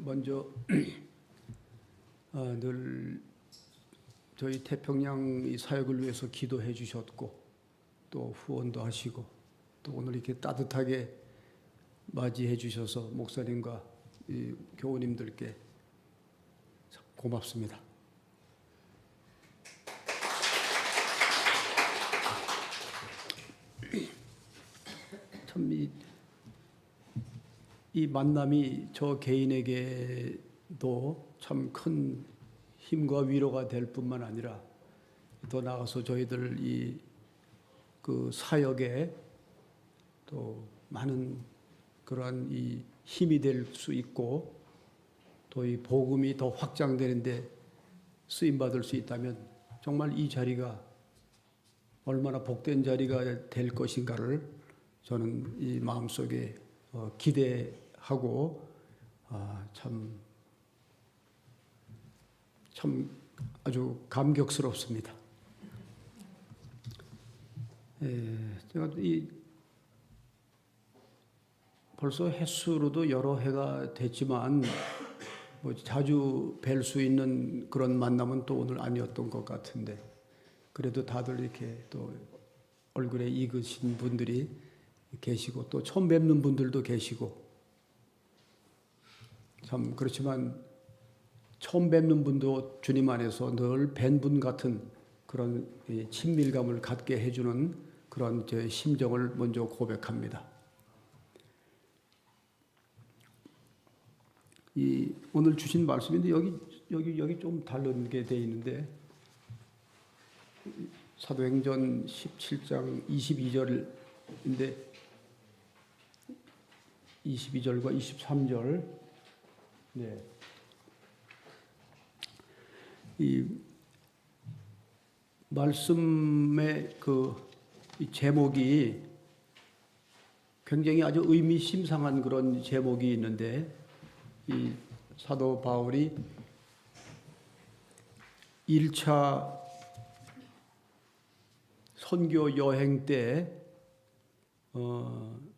먼저 늘 저희 태평양 이 사역을 위해서 기도해 주셨고 또 후원도 하시고 또 오늘 이렇게 따뜻하게 맞이해 주셔서 목사님과 이 교우님들께 참 고맙습니다. 참 이 만남이 저 개인에게도 참 큰 힘과 위로가 될 뿐만 아니라 더 나아가서 저희들 그 사역에 또 많은 그러한 이 힘이 될 수 있고 또 이 복음이 더 확장되는데 쓰임 받을 수 있다면 정말 이 자리가 얼마나 복된 자리가 될 것인가를 저는 이 마음속에 기대하고 참 아주 감격스럽습니다. 제가 벌써 횟수로도 여러 해가 됐지만 뭐 자주 뵐 수 있는 그런 만남은 또 오늘 아니었던 것 같은데 그래도 다들 이렇게 또 얼굴에 익으신 분들이 계시고 또 처음 뵙는 분들도 계시고 참 그렇지만 처음 뵙는 분도 주님 안에서 늘 뵌 분 같은 그런 친밀감을 갖게 해주는 그런 제 심정을 먼저 고백합니다. 오늘 주신 말씀인데 여기 좀 다른 게 돼 있는데 사도행전 17장 22절인데 22절과 23절 이 말씀의 이 제목이 굉장히 아주 의미심장한 그런 제목이 있는데 이 사도 바울이 1차 선교 여행 때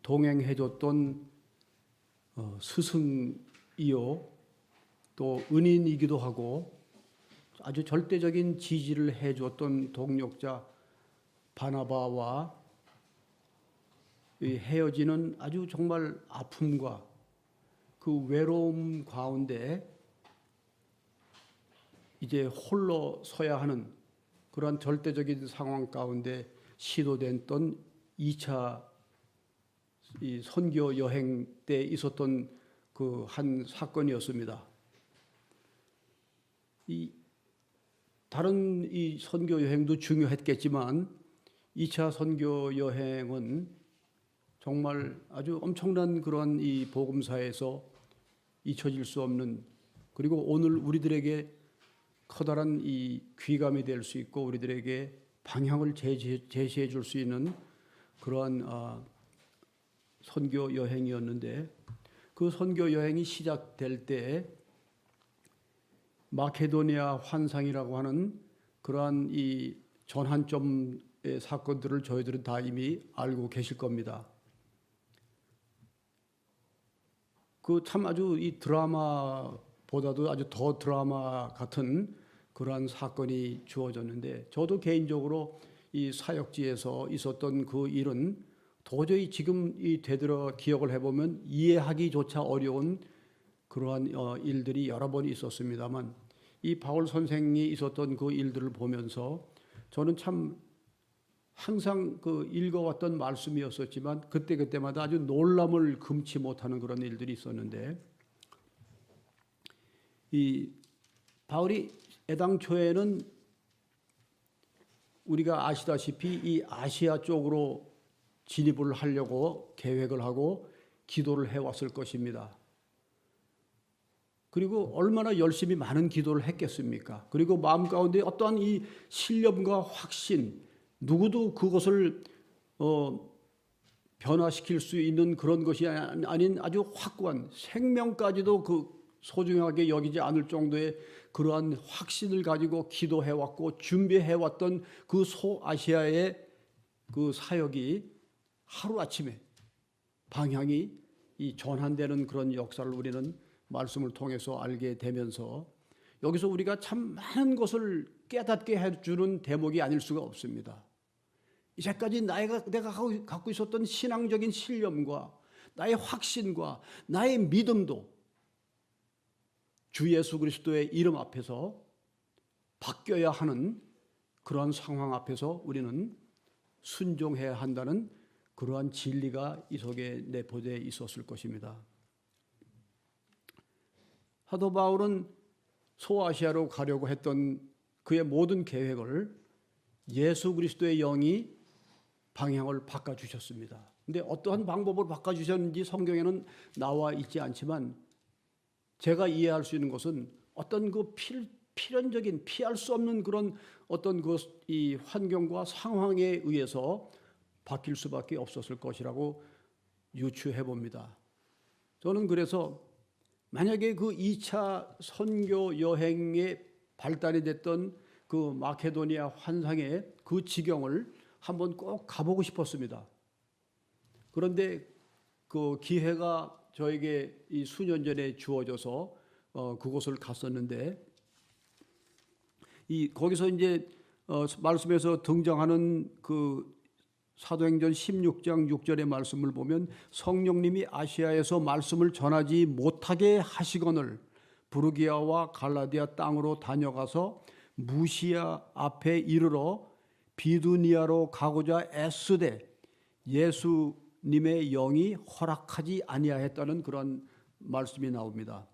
동행해줬던 스승이요 또 은인이기도 하고 아주 절대적인 지지를 해줬던 동역자 바나바와 헤어지는 아주 정말 아픔과 그 외로움 가운데 이제 홀로 서야 하는 그러한 절대적인 상황 가운데 시도됐던 2차 이 선교 여행 때 있었던 그 한 사건이었습니다. 다른 이 선교 여행도 중요했겠지만 2차 선교 여행은 정말 아주 엄청난 그런 이 복음사에서 잊혀질 수 없는 그리고 오늘 우리들에게 커다란 이 귀감이 될 수 있고 우리들에게 방향을 제시해 줄 수 있는 그러한 선교 여행이었는데 그 선교 여행이 시작될 때 마케도니아 환상이라고 하는 그러한 이 전환점의 사건들을 저희들은 다 이미 알고 계실 겁니다. 그 참 아주 이 드라마보다도 아주 더 드라마 같은 그러한 사건이 주어졌는데 저도 개인적으로 이 사역지에서 있었던 그 일은 도저히 지금 되돌아 기억을 해보면 이해하기조차 어려운 그러한 일들이 여러 번 있었습니다만 이 바울 선생이 있었던 그 일들을 보면서 저는 참 항상 그 읽어왔던 말씀이었었지만 그때마다 아주 놀람을 금치 못하는 그런 일들이 있었는데 이 바울이 애당초에는 우리가 아시다시피 이 아시아 쪽으로 진입을 하려고 계획을 하고 기도를 해왔을 것입니다. 그리고 얼마나 열심히 많은 기도를 했겠습니까? 그리고 마음 가운데 어떠한 이 신념과 확신 누구도 그것을 변화시킬 수 있는 그런 것이 아닌 아주 확고한 생명까지도 그 소중하게 여기지 않을 정도의 그러한 확신을 가지고 기도해왔고 준비해왔던 그 소아시아의 그 사역이 하루아침에 방향이 이 전환되는 그런 역사를 우리는 말씀을 통해서 알게 되면서 여기서 우리가 참 많은 것을 깨닫게 해주는 대목이 아닐 수가 없습니다. 이제까지 내가 갖고 있었던 신앙적인 신념과 나의 확신과 나의 믿음도 주 예수 그리스도의 이름 앞에서 바뀌어야 하는 그러한 상황 앞에서 우리는 순종해야 한다는 그러한 진리가 이 속에 내포되어 있었을 것입니다. 사도 바울은 소아시아로 가려고 했던 그의 모든 계획을 예수 그리스도의 영이 방향을 바꿔주셨습니다. 근데 어떠한 방법으로 바꿔주셨는지 성경에는 나와 있지 않지만 제가 이해할 수 있는 것은 어떤 그 필연적인 피할 수 없는 그런 어떤 이 환경과 상황에 의해서 바뀔 수밖에 없었을 것이라고 유추해 봅니다. 저는 그래서 만약에 그 2차 선교 여행에 발달이 됐던 그 마케도니아 환상의 그 지경을 한번 꼭 가보고 싶었습니다. 그런데 그 기회가 저에게 이 수년 전에 주어져서 그곳을 갔었는데 거기서 이제 말씀에서 등장하는 그 사도행전 16장 6절의 말씀을 보면 성령님이 아시아에서 말씀을 전하지 못하게 하시거늘 부르기아와 갈라디아 땅으로 다녀가서 무시아 앞에 이르러 비두니아로 가고자 애쓰되 예수님의 영이 허락하지 아니하였다는 그런 말씀이 나옵니다.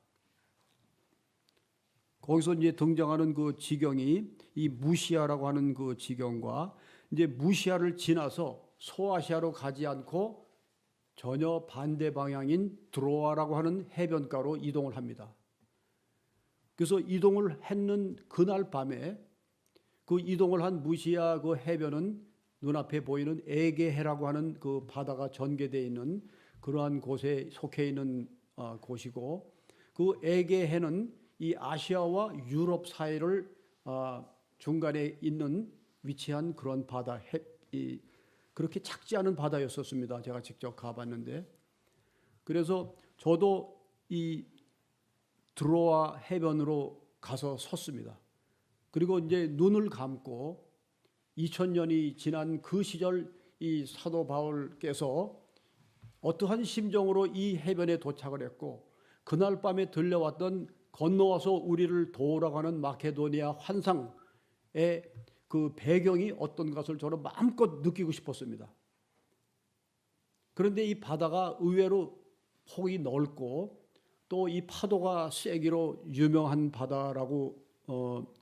거기서 이제 등장하는 그 지경이 이 무시아라고 하는 그 지경과 이제 무시아를 지나서 소아시아로 가지 않고 전혀 반대 방향인 드로아라고 하는 해변가로 이동을 합니다. 그래서 이동을 했는 그날 밤에 그 이동을 한 무시아 그 해변은 눈앞에 보이는 에게해라고 하는 그 바다가 전개되어 있는 그러한 곳에 속해 있는 곳이고 그 에게해는 이 아시아와 유럽 사이를 중간에 있는 위치한 그런 바다, 그렇게 작지 않은 바다였었습니다. 제가 직접 가봤는데, 그래서 저도 이 드로아 해변으로 가서 섰습니다. 그리고 이제 눈을 감고 2000년이 지난 그 시절 이 사도 바울께서 어떠한 심정으로 이 해변에 도착을 했고 그날 밤에 들려왔던 건너와서 우리를 도우라고 마케도니아 환상의 그 배경이 어떤 것을 저는 마음껏 느끼고 싶었습니다. 그런데 이 바다가 의외로 폭이 넓고 또 이 파도가 세기로 유명한 바다라고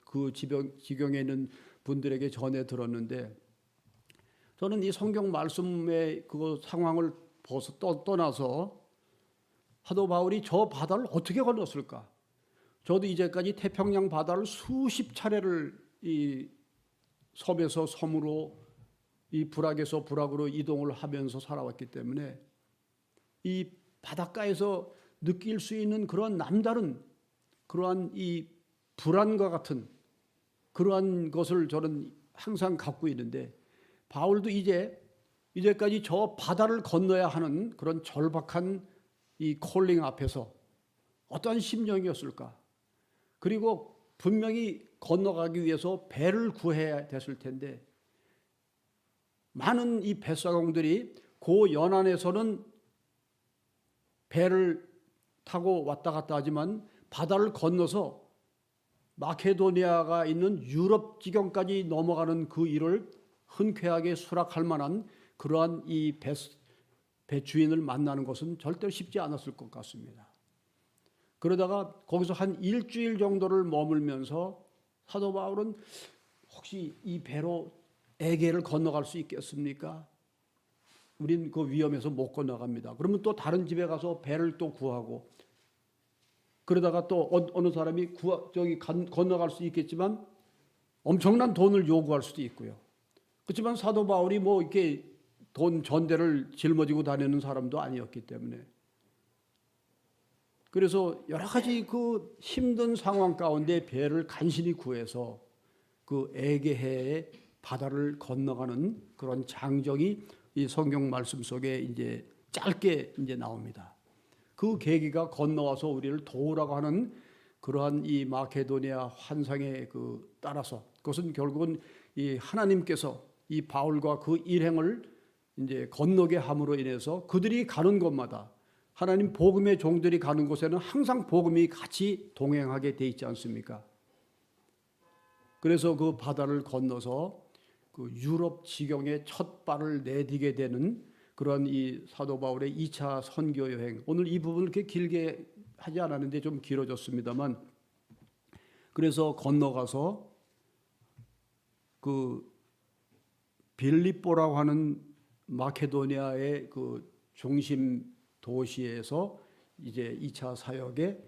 그 지경에 있는 분들에게 전해 들었는데 저는 이 성경 말씀의 그 상황을 떠나서 사도 바울이 저 바다를 어떻게 건넜을까? 저도 이제까지 태평양 바다를 수십 차례를 이 섬에서 섬으로 이 불악에서 불악으로 이동을 하면서 살아왔기 때문에 이 바닷가에서 느낄 수 있는 그런 남다른 그러한 이 불안과 같은 그러한 것을 저는 항상 갖고 있는데 바울도 이제까지 저 바다를 건너야 하는 그런 절박한 이 콜링 앞에서 어떠한 심정이었을까? 그리고 분명히 건너가기 위해서 배를 구해야 됐을 텐데 많은 이 뱃사공들이 그 연안에서는 배를 타고 왔다 갔다 하지만 바다를 건너서 마케도니아가 있는 유럽 지경까지 넘어가는 그 일을 흔쾌하게 수락할 만한 그러한 이 배 주인을 만나는 것은 절대로 쉽지 않았을 것 같습니다. 그러다가 거기서 한 일주일 정도를 머물면서 사도 바울은 혹시 이 배로 에게를 건너갈 수 있겠습니까? 우린 그 위험해서 못 건너갑니다. 그러면 또 다른 집에 가서 배를 또 구하고 그러다가 또 어느 사람이 건너갈 수 있겠지만 엄청난 돈을 요구할 수도 있고요. 그렇지만 사도 바울이 뭐 이렇게 돈 전대를 짊어지고 다니는 사람도 아니었기 때문에 그래서 여러 가지 그 힘든 상황 가운데 배를 간신히 구해서 그 에게해의 바다를 건너가는 그런 장정이 이 성경 말씀 속에 이제 짧게 이제 나옵니다. 그 계기가 건너와서 우리를 도우라고 하는 그러한 이 마케도니아 환상에 따라서 그것은 결국은 이 하나님께서 이 바울과 그 일행을 이제 건너게 함으로 인해서 그들이 가는 곳마다 하나님 복음의 종들이 가는 곳에는 항상 복음이 같이 동행하게 돼 있지 않습니까? 그래서 그 바다를 건너서 그 유럽 지경에 첫 발을 내디게 되는 그런 이 사도 바울의 2차 선교 여행. 오늘 이 부분을 그렇게 길게 하지 않았는데 좀 길어졌습니다만, 그래서 건너가서 그 빌립보라고 하는 마케도니아의 그 중심 도시에서 이제 2차 사역에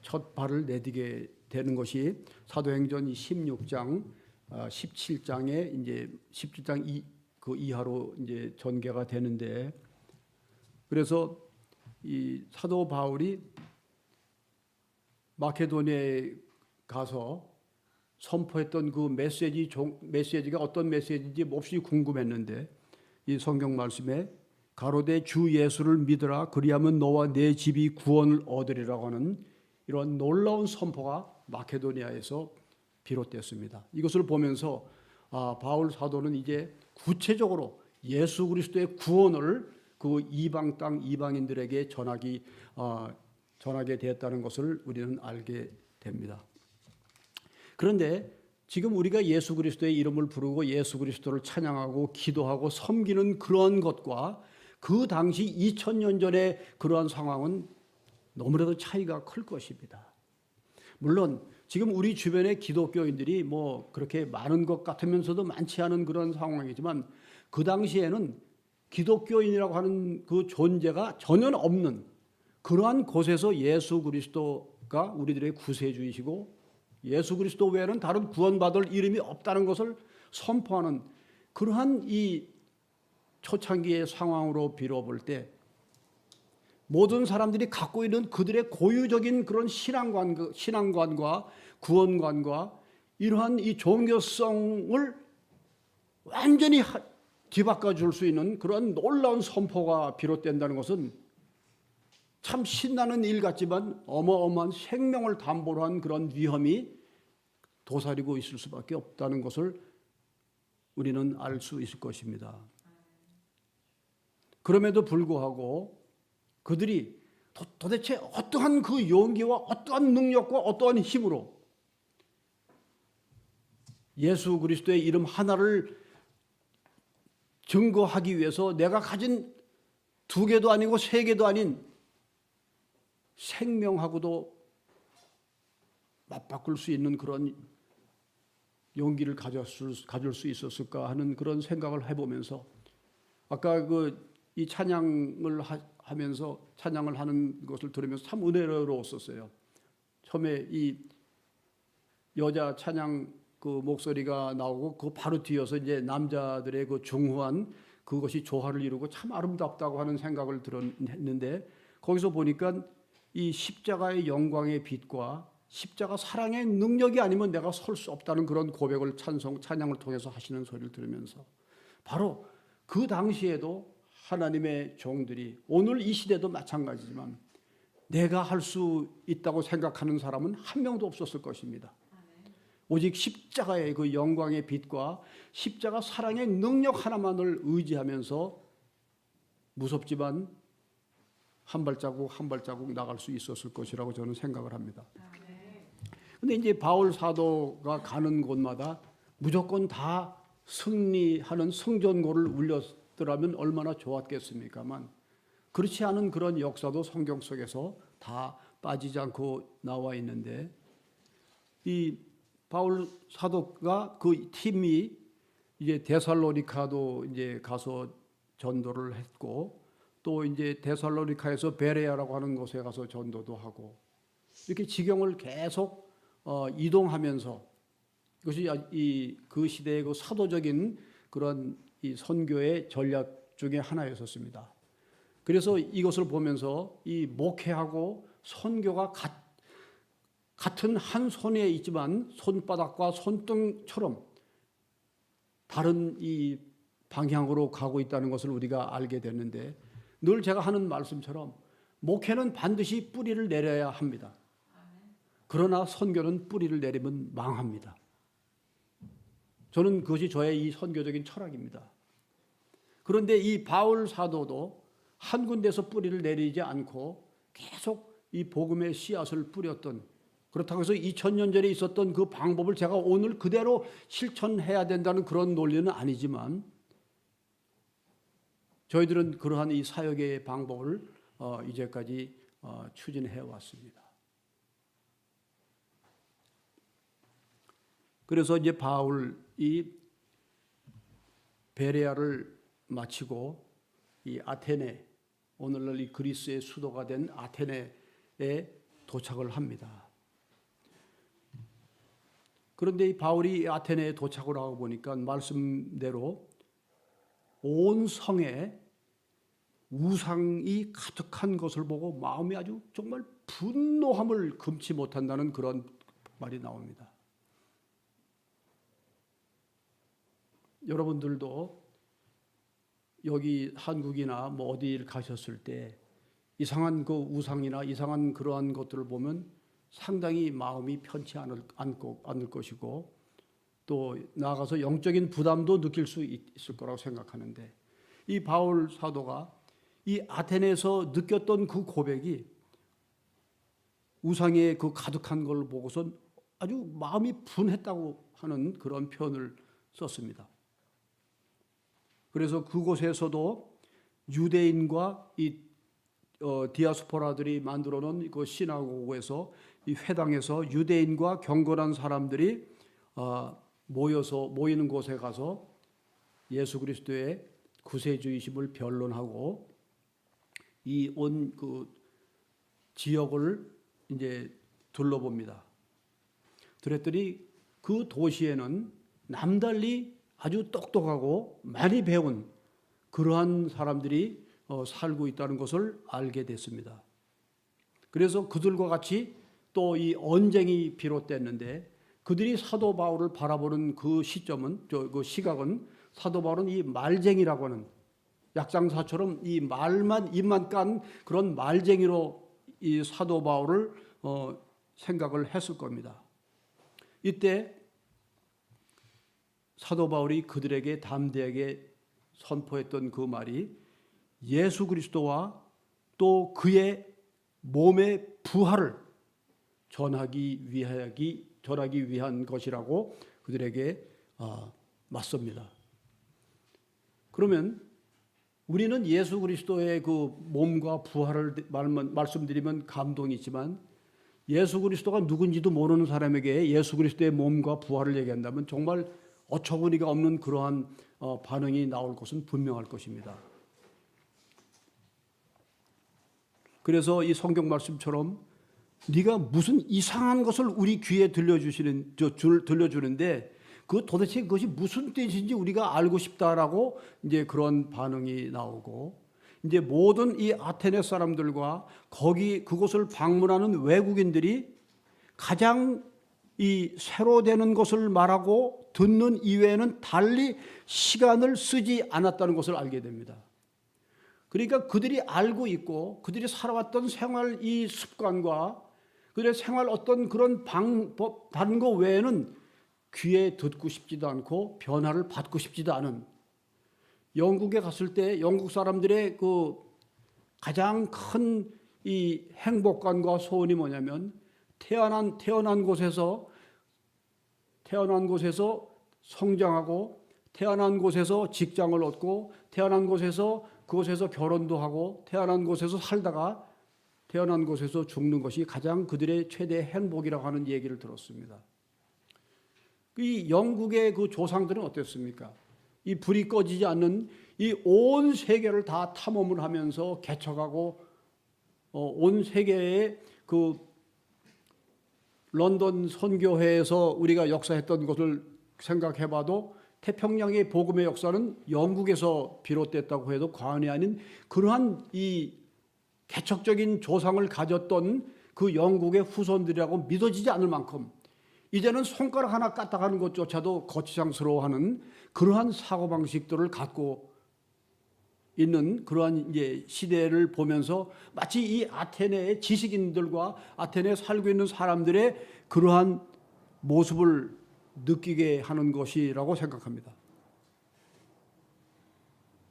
첫 발을 내디게 되는 것이 사도행전 16장, 17장에 이제 17장 그 이하로 이제 전개가 되는데, 그래서 이 사도 바울이 마케도니아에 가서 선포했던 그 메시지가 어떤 메시지인지 몹시 궁금했는데, 이 성경 말씀에 가로되 주 예수를 믿으라 그리하면 너와 내 집이 구원을 얻으리라고 하는 이런 놀라운 선포가 마케도니아에서 비롯됐습니다. 이것을 보면서 바울 사도는 이제 구체적으로 예수 그리스도의 구원을 그 이방 땅 이방인들에게 전하게 되었다는 것을 우리는 알게 됩니다. 그런데 지금 우리가 예수 그리스도의 이름을 부르고 예수 그리스도를 찬양하고 기도하고 섬기는 그런 것과 그 당시 2000년 전의 그러한 상황은 너무나도 차이가 클 것입니다. 물론 지금 우리 주변의 기독교인들이 뭐 그렇게 많은 것 같으면서도 많지 않은 그런 상황이지만, 그 당시에는 기독교인이라고 하는 그 존재가 전혀 없는 그러한 곳에서 예수 그리스도가 우리들의 구세주이시고 예수 그리스도 외에는 다른 구원받을 이름이 없다는 것을 선포하는 그러한 이 초창기의 상황으로 빌어볼 때, 모든 사람들이 갖고 있는 그들의 고유적인 그런 신앙관과 구원관과 이러한 이 종교성을 완전히 뒤바꿔 줄 수 있는 그런 놀라운 선포가 비롯된다는 것은 참 신나는 일 같지만 어마어마한 생명을 담보로 한 그런 위험이 도사리고 있을 수밖에 없다는 것을 우리는 알 수 있을 것입니다. 그럼에도 불구하고 그들이 도대체 어떠한 그 용기와 어떠한 능력과 어떠한 힘으로 예수 그리스도의 이름 하나를 증거하기 위해서 내가 가진 2개도 아니고 3개도 아닌 생명하고도 맞바꿀 수 있는 그런 용기를 가질 수 있었을까 하는 그런 생각을 해보면서, 아까 이 찬양을 하면서 찬양을 하는 것을 들으면서 참 은혜로웠었어요. 처음에 이 여자 찬양 그 목소리가 나오고 그 바로 뒤어서 이제 남자들의 그 중후한 그것이 조화를 이루고 참 아름답다고 하는 생각을 했는데, 거기서 보니까 이 십자가의 영광의 빛과 십자가 사랑의 능력이 아니면 내가 설 수 없다는 그런 고백을 찬양을 통해서 하시는 소리를 들으면서, 바로 그 당시에도 하나님의 종들이, 오늘 이 시대도 마찬가지지만 내가 할 수 있다고 생각하는 사람은 한 명도 없었을 것입니다. 오직 십자가의 그 영광의 빛과 십자가 사랑의 능력 하나만을 의지하면서 무섭지만 한 발자국 한 발자국 나갈 수 있었을 것이라고 저는 생각을 합니다. 그런데 이제 바울 사도가 가는 곳마다 무조건 다 승리하는 승전고를 울렸더라면 얼마나 좋았겠습니까만, 그렇지 않은 그런 역사도 성경 속에서 다 빠지지 않고 나와 있는데, 이 바울 사도가 그 팀이 이제 데살로니카도 이제 가서 전도를 했고, 또 이제 데살로니카에서 베레아라고 하는 곳에 가서 전도도 하고, 이렇게 지경을 계속 이동하면서, 이것이 그 시대의 그 사도적인 그런 이 선교의 전략 중에 하나였었습니다. 그래서 이것을 보면서 이 목회하고 선교가 같은 한 손에 있지만 손바닥과 손등처럼 다른 이 방향으로 가고 있다는 것을 우리가 알게 됐는데, 늘 제가 하는 말씀처럼 목회는 반드시 뿌리를 내려야 합니다. 그러나 선교는 뿌리를 내리면 망합니다. 저는 그것이 저의 이 선교적인 철학입니다. 그런데 이 바울 사도도 한 군데서 뿌리를 내리지 않고 계속 이 복음의 씨앗을 뿌렸던, 그렇다고 해서 2000년 전에 있었던 그 방법을 제가 오늘 그대로 실천해야 된다는 그런 논리는 아니지만 저희들은 그러한 이 사역의 방법을 이제까지 추진해 왔습니다. 그래서 이제 바울이 베레아를 마치고 이 아테네, 오늘날 이 그리스의 수도가 된 아테네에 도착을 합니다. 그런데 이 바울이 아테네에 도착을 하고 보니까 말씀대로 온 성에 우상이 가득한 것을 보고 마음이 아주 정말 분노함을 금치 못한다는 그런 말이 나옵니다. 여러분들도 여기 한국이나 뭐 어디를 가셨을 때 이상한 그 우상이나 이상한 그러한 것들을 보면 상당히 마음이 편치 않을 것이고 또 나아가서 영적인 부담도 느낄 수 있을 거라고 생각하는데, 이 바울 사도가 이 아테네에서 느꼈던 그 고백이 우상의 그 가득한 걸 보고선 아주 마음이 분했다고 하는 그런 표현을 썼습니다. 그래서 그곳에서도 유대인과 이 디아스포라들이 만들어 놓은 그 시나고그에서 이 회당에서 유대인과 경건한 사람들이 모이는 곳에 가서 예수 그리스도의 구세주이심을 변론하고 이 온 그 지역을 이제 둘러봅니다. 그랬더니 그 도시에는 남달리 아주 똑똑하고 많이 배운 그러한 사람들이 살고 있다는 것을 알게 됐습니다. 그래서 그들과 같이 또 이 언쟁이 비롯됐는데, 그들이 사도 바울을 바라보는 그 시점은, 그 시각은 사도 바울은 이 말쟁이라고 하는, 약장사처럼 이 말만 입만 깐 그런 말쟁이로 이 사도 바울을 생각을 했을 겁니다. 이때 사도 바울이 그들에게 담대하게 선포했던 그 말이 예수 그리스도와 또 그의 몸의 부활을 전하기 위한 것이라고 그들에게 맞섭니다. 그러면 우리는 예수 그리스도의 그 몸과 부활을 말씀드리면 감동이지만, 예수 그리스도가 누군지도 모르는 사람에게 예수 그리스도의 몸과 부활을 얘기한다면 정말 어처구니가 없는 그러한 반응이 나올 것은 분명할 것입니다. 그래서 이 성경 말씀처럼 네가 무슨 이상한 것을 우리 귀에 들려주는데 그 도대체 그것이 무슨 뜻인지 우리가 알고 싶다라고 이제 그런 반응이 나오고, 이제 모든 이 아테네 사람들과 그곳을 방문하는 외국인들이 가장 이 새로 되는 것을 말하고 듣는 이외에는 달리 시간을 쓰지 않았다는 것을 알게 됩니다. 그러니까 그들이 알고 있고 그들이 살아왔던 생활 이 습관과 그들의 생활 어떤 그런 방법 다른 거 외에는 귀에 듣고 싶지도 않고 변화를 받고 싶지도 않은, 영국에 갔을 때 영국 사람들의 그 가장 큰 이 행복감과 소원이 뭐냐면 태어난 곳에서 성장하고 태어난 곳에서 직장을 얻고 태어난 곳에서 그곳에서 결혼도 하고 태어난 곳에서 살다가 태어난 곳에서 죽는 것이 가장 그들의 최대 행복이라고 하는 얘기를 들었습니다. 이 영국의 그 조상들은 어땠습니까? 이 불이 꺼지지 않는 이 온 세계를 다 탐험을 하면서 개척하고 온 세계의 그 런던 선교회에서 우리가 역사했던 것을 생각해봐도 태평양의 복음의 역사는 영국에서 비롯됐다고 해도 과언이 아닌 그러한 이 개척적인 조상을 가졌던 그 영국의 후손들이라고 믿어지지 않을 만큼 이제는 손가락 하나 까딱하는 것조차도 거추장스러워하는 그러한 사고방식들을 갖고 있는 그러한 이제 시대를 보면서 마치 이 아테네의 지식인들과 아테네에 살고 있는 사람들의 그러한 모습을 느끼게 하는 것이라고 생각합니다.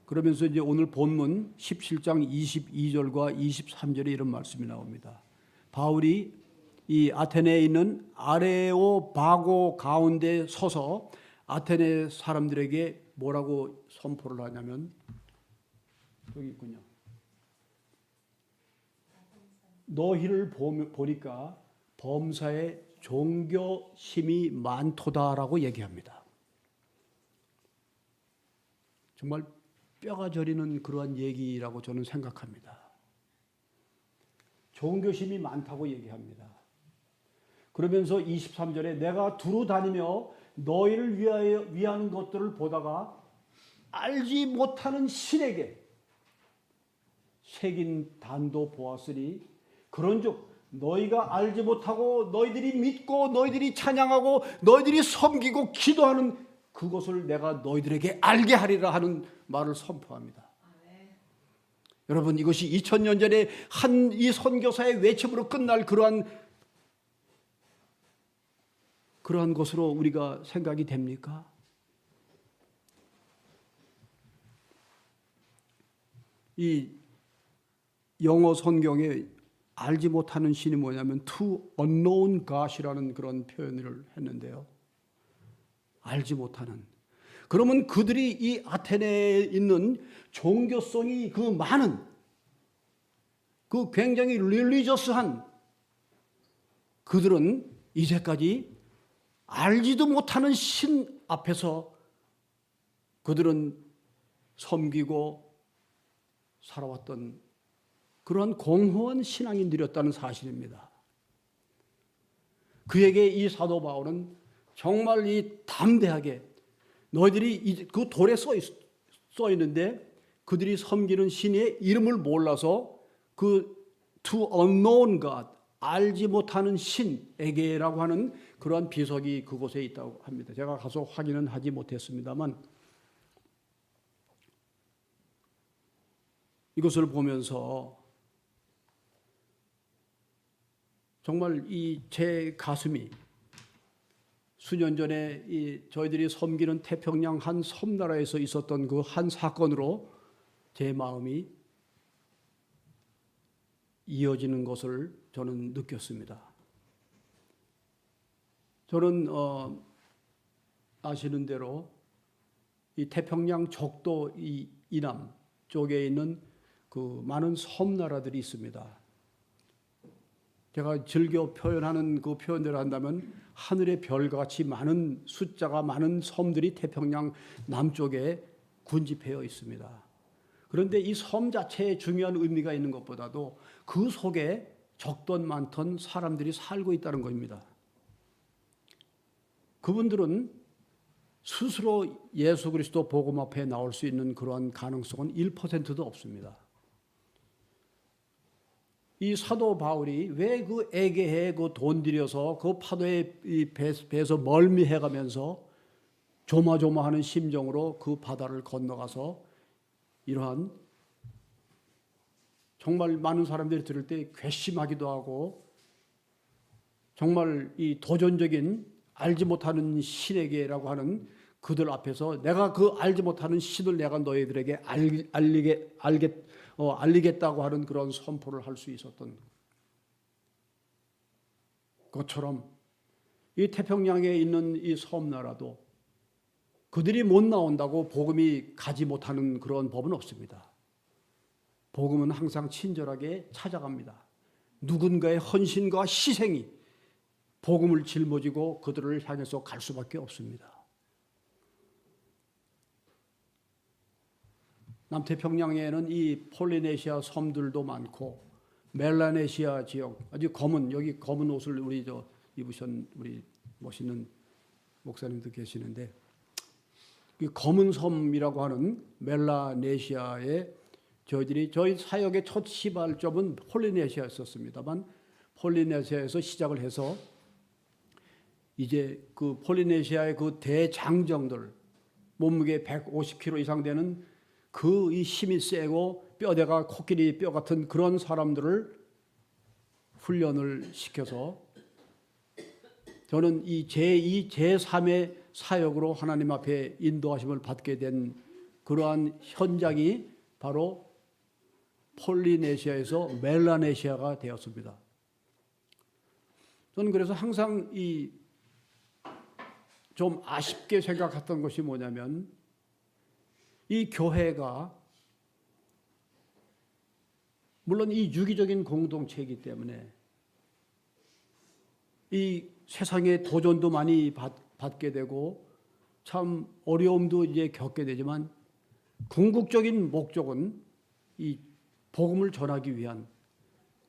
그러면서 이제 오늘 본문 17장 22절과 23절에 이런 말씀이 나옵니다. 바울이 이 아테네에 있는 아레오바고 가운데 서서 아테네 사람들에게 뭐라고 선포를 하냐면, 여기 있군요. 너희를 보니까 범사에 종교심이 많도다라고 얘기합니다. 정말 뼈가 저리는 그러한 얘기라고 저는 생각합니다. 종교심이 많다고 얘기합니다. 그러면서 23절에 내가 두루 다니며 너희를 위하는 것들을 보다가 알지 못하는 신에게 새긴 단도 보았으니 그런즉 너희가 알지 못하고 너희들이 믿고 너희들이 찬양하고 너희들이 섬기고 기도하는 그것을 내가 너희들에게 알게 하리라 하는 말을 선포합니다. 여러분, 이것이 2000년 전에 한 이 선교사의 외침으로 끝날 그러한 것으로 우리가 생각이 됩니까? 이 영어 성경에 알지 못하는 신이 뭐냐면 to unknown God이라는 그런 표현을 했는데요. 알지 못하는. 그러면 그들이 이 아테네에 있는 종교성이 그 많은 그 굉장히 릴리저스한 그들은 이제까지 알지도 못하는 신 앞에서 그들은 섬기고 살아왔던 그러한 공허한 신앙인들이었다는 사실입니다. 그에게 이 사도 바울은 정말 이 담대하게 너희들이 그 돌에 써 있는데 그들이 섬기는 신의 이름을 몰라서 그 to unknown God, 알지 못하는 신에게라고 하는 그러한 비석이 그곳에 있다고 합니다. 제가 가서 확인은 하지 못했습니다만 이것을 보면서 정말 이 제 가슴이 수년 전에 저희들이 섬기는 태평양 한 섬나라에서 있었던 그 한 사건으로 제 마음이 이어지는 것을 저는 느꼈습니다. 저는 아시는 대로 이 태평양 적도 이 이남 쪽에 있는 그 많은 섬나라들이 있습니다. 제가 즐겨 표현하는 그 표현대로 한다면 하늘의 별같이 많은 숫자가 많은 섬들이 태평양 남쪽에 군집되어 있습니다. 그런데 이 섬 자체에 중요한 의미가 있는 것보다도 그 속에 적던 많던 사람들이 살고 있다는 겁니다. 그분들은 스스로 예수 그리스도 복음 앞에 나올 수 있는 그러한 가능성은 1%도 없습니다. 이 사도 바울이 왜 그 에게해 그 돈 들여서 그 파도에 배에서 멀미해 가면서 조마조마하는 심정으로 그 바다를 건너가서 이러한 정말 많은 사람들이 들을 때 괘씸하기도 하고 정말 이 도전적인 알지 못하는 신에게라고 하는 그들 앞에서 내가 그 알지 못하는 신을 내가 너희들에게 알리겠다고 하는 그런 선포를 할 수 있었던 것처럼 이 태평양에 있는 이 섬나라도 그들이 못 나온다고 복음이 가지 못하는 그런 법은 없습니다. 복음은 항상 친절하게 찾아갑니다. 누군가의 헌신과 희생이 복음을 짊어지고 그들을 향해서 갈 수밖에 없습니다. 남태평양에는 이 폴리네시아 섬들도 많고 멜라네시아 지역 아주 여기 검은 옷을 우리 입으신 우리 멋있는 목사님도 계시는데 이 검은 섬이라고 하는 멜라네시아에 저희 사역의 첫 시발점은 폴리네시아였었습니다만 폴리네시아에서 시작을 해서 이제 그 폴리네시아의 그 대장정들 몸무게 150kg 이상 되는 그 이 힘이 세고 뼈대가 코끼리 뼈 같은 그런 사람들을 훈련을 시켜서 저는 이 제2, 제3의 사역으로 하나님 앞에 인도하심을 받게 된 그러한 현장이 바로 폴리네시아에서 멜라네시아가 되었습니다. 저는 그래서 항상 이 좀 아쉽게 생각했던 것이 뭐냐면 이 교회가 물론 이 유기적인 공동체이기 때문에 이 세상의 도전도 많이 받게 되고 참 어려움도 이제 겪게 되지만 궁극적인 목적은 이 복음을 전하기 위한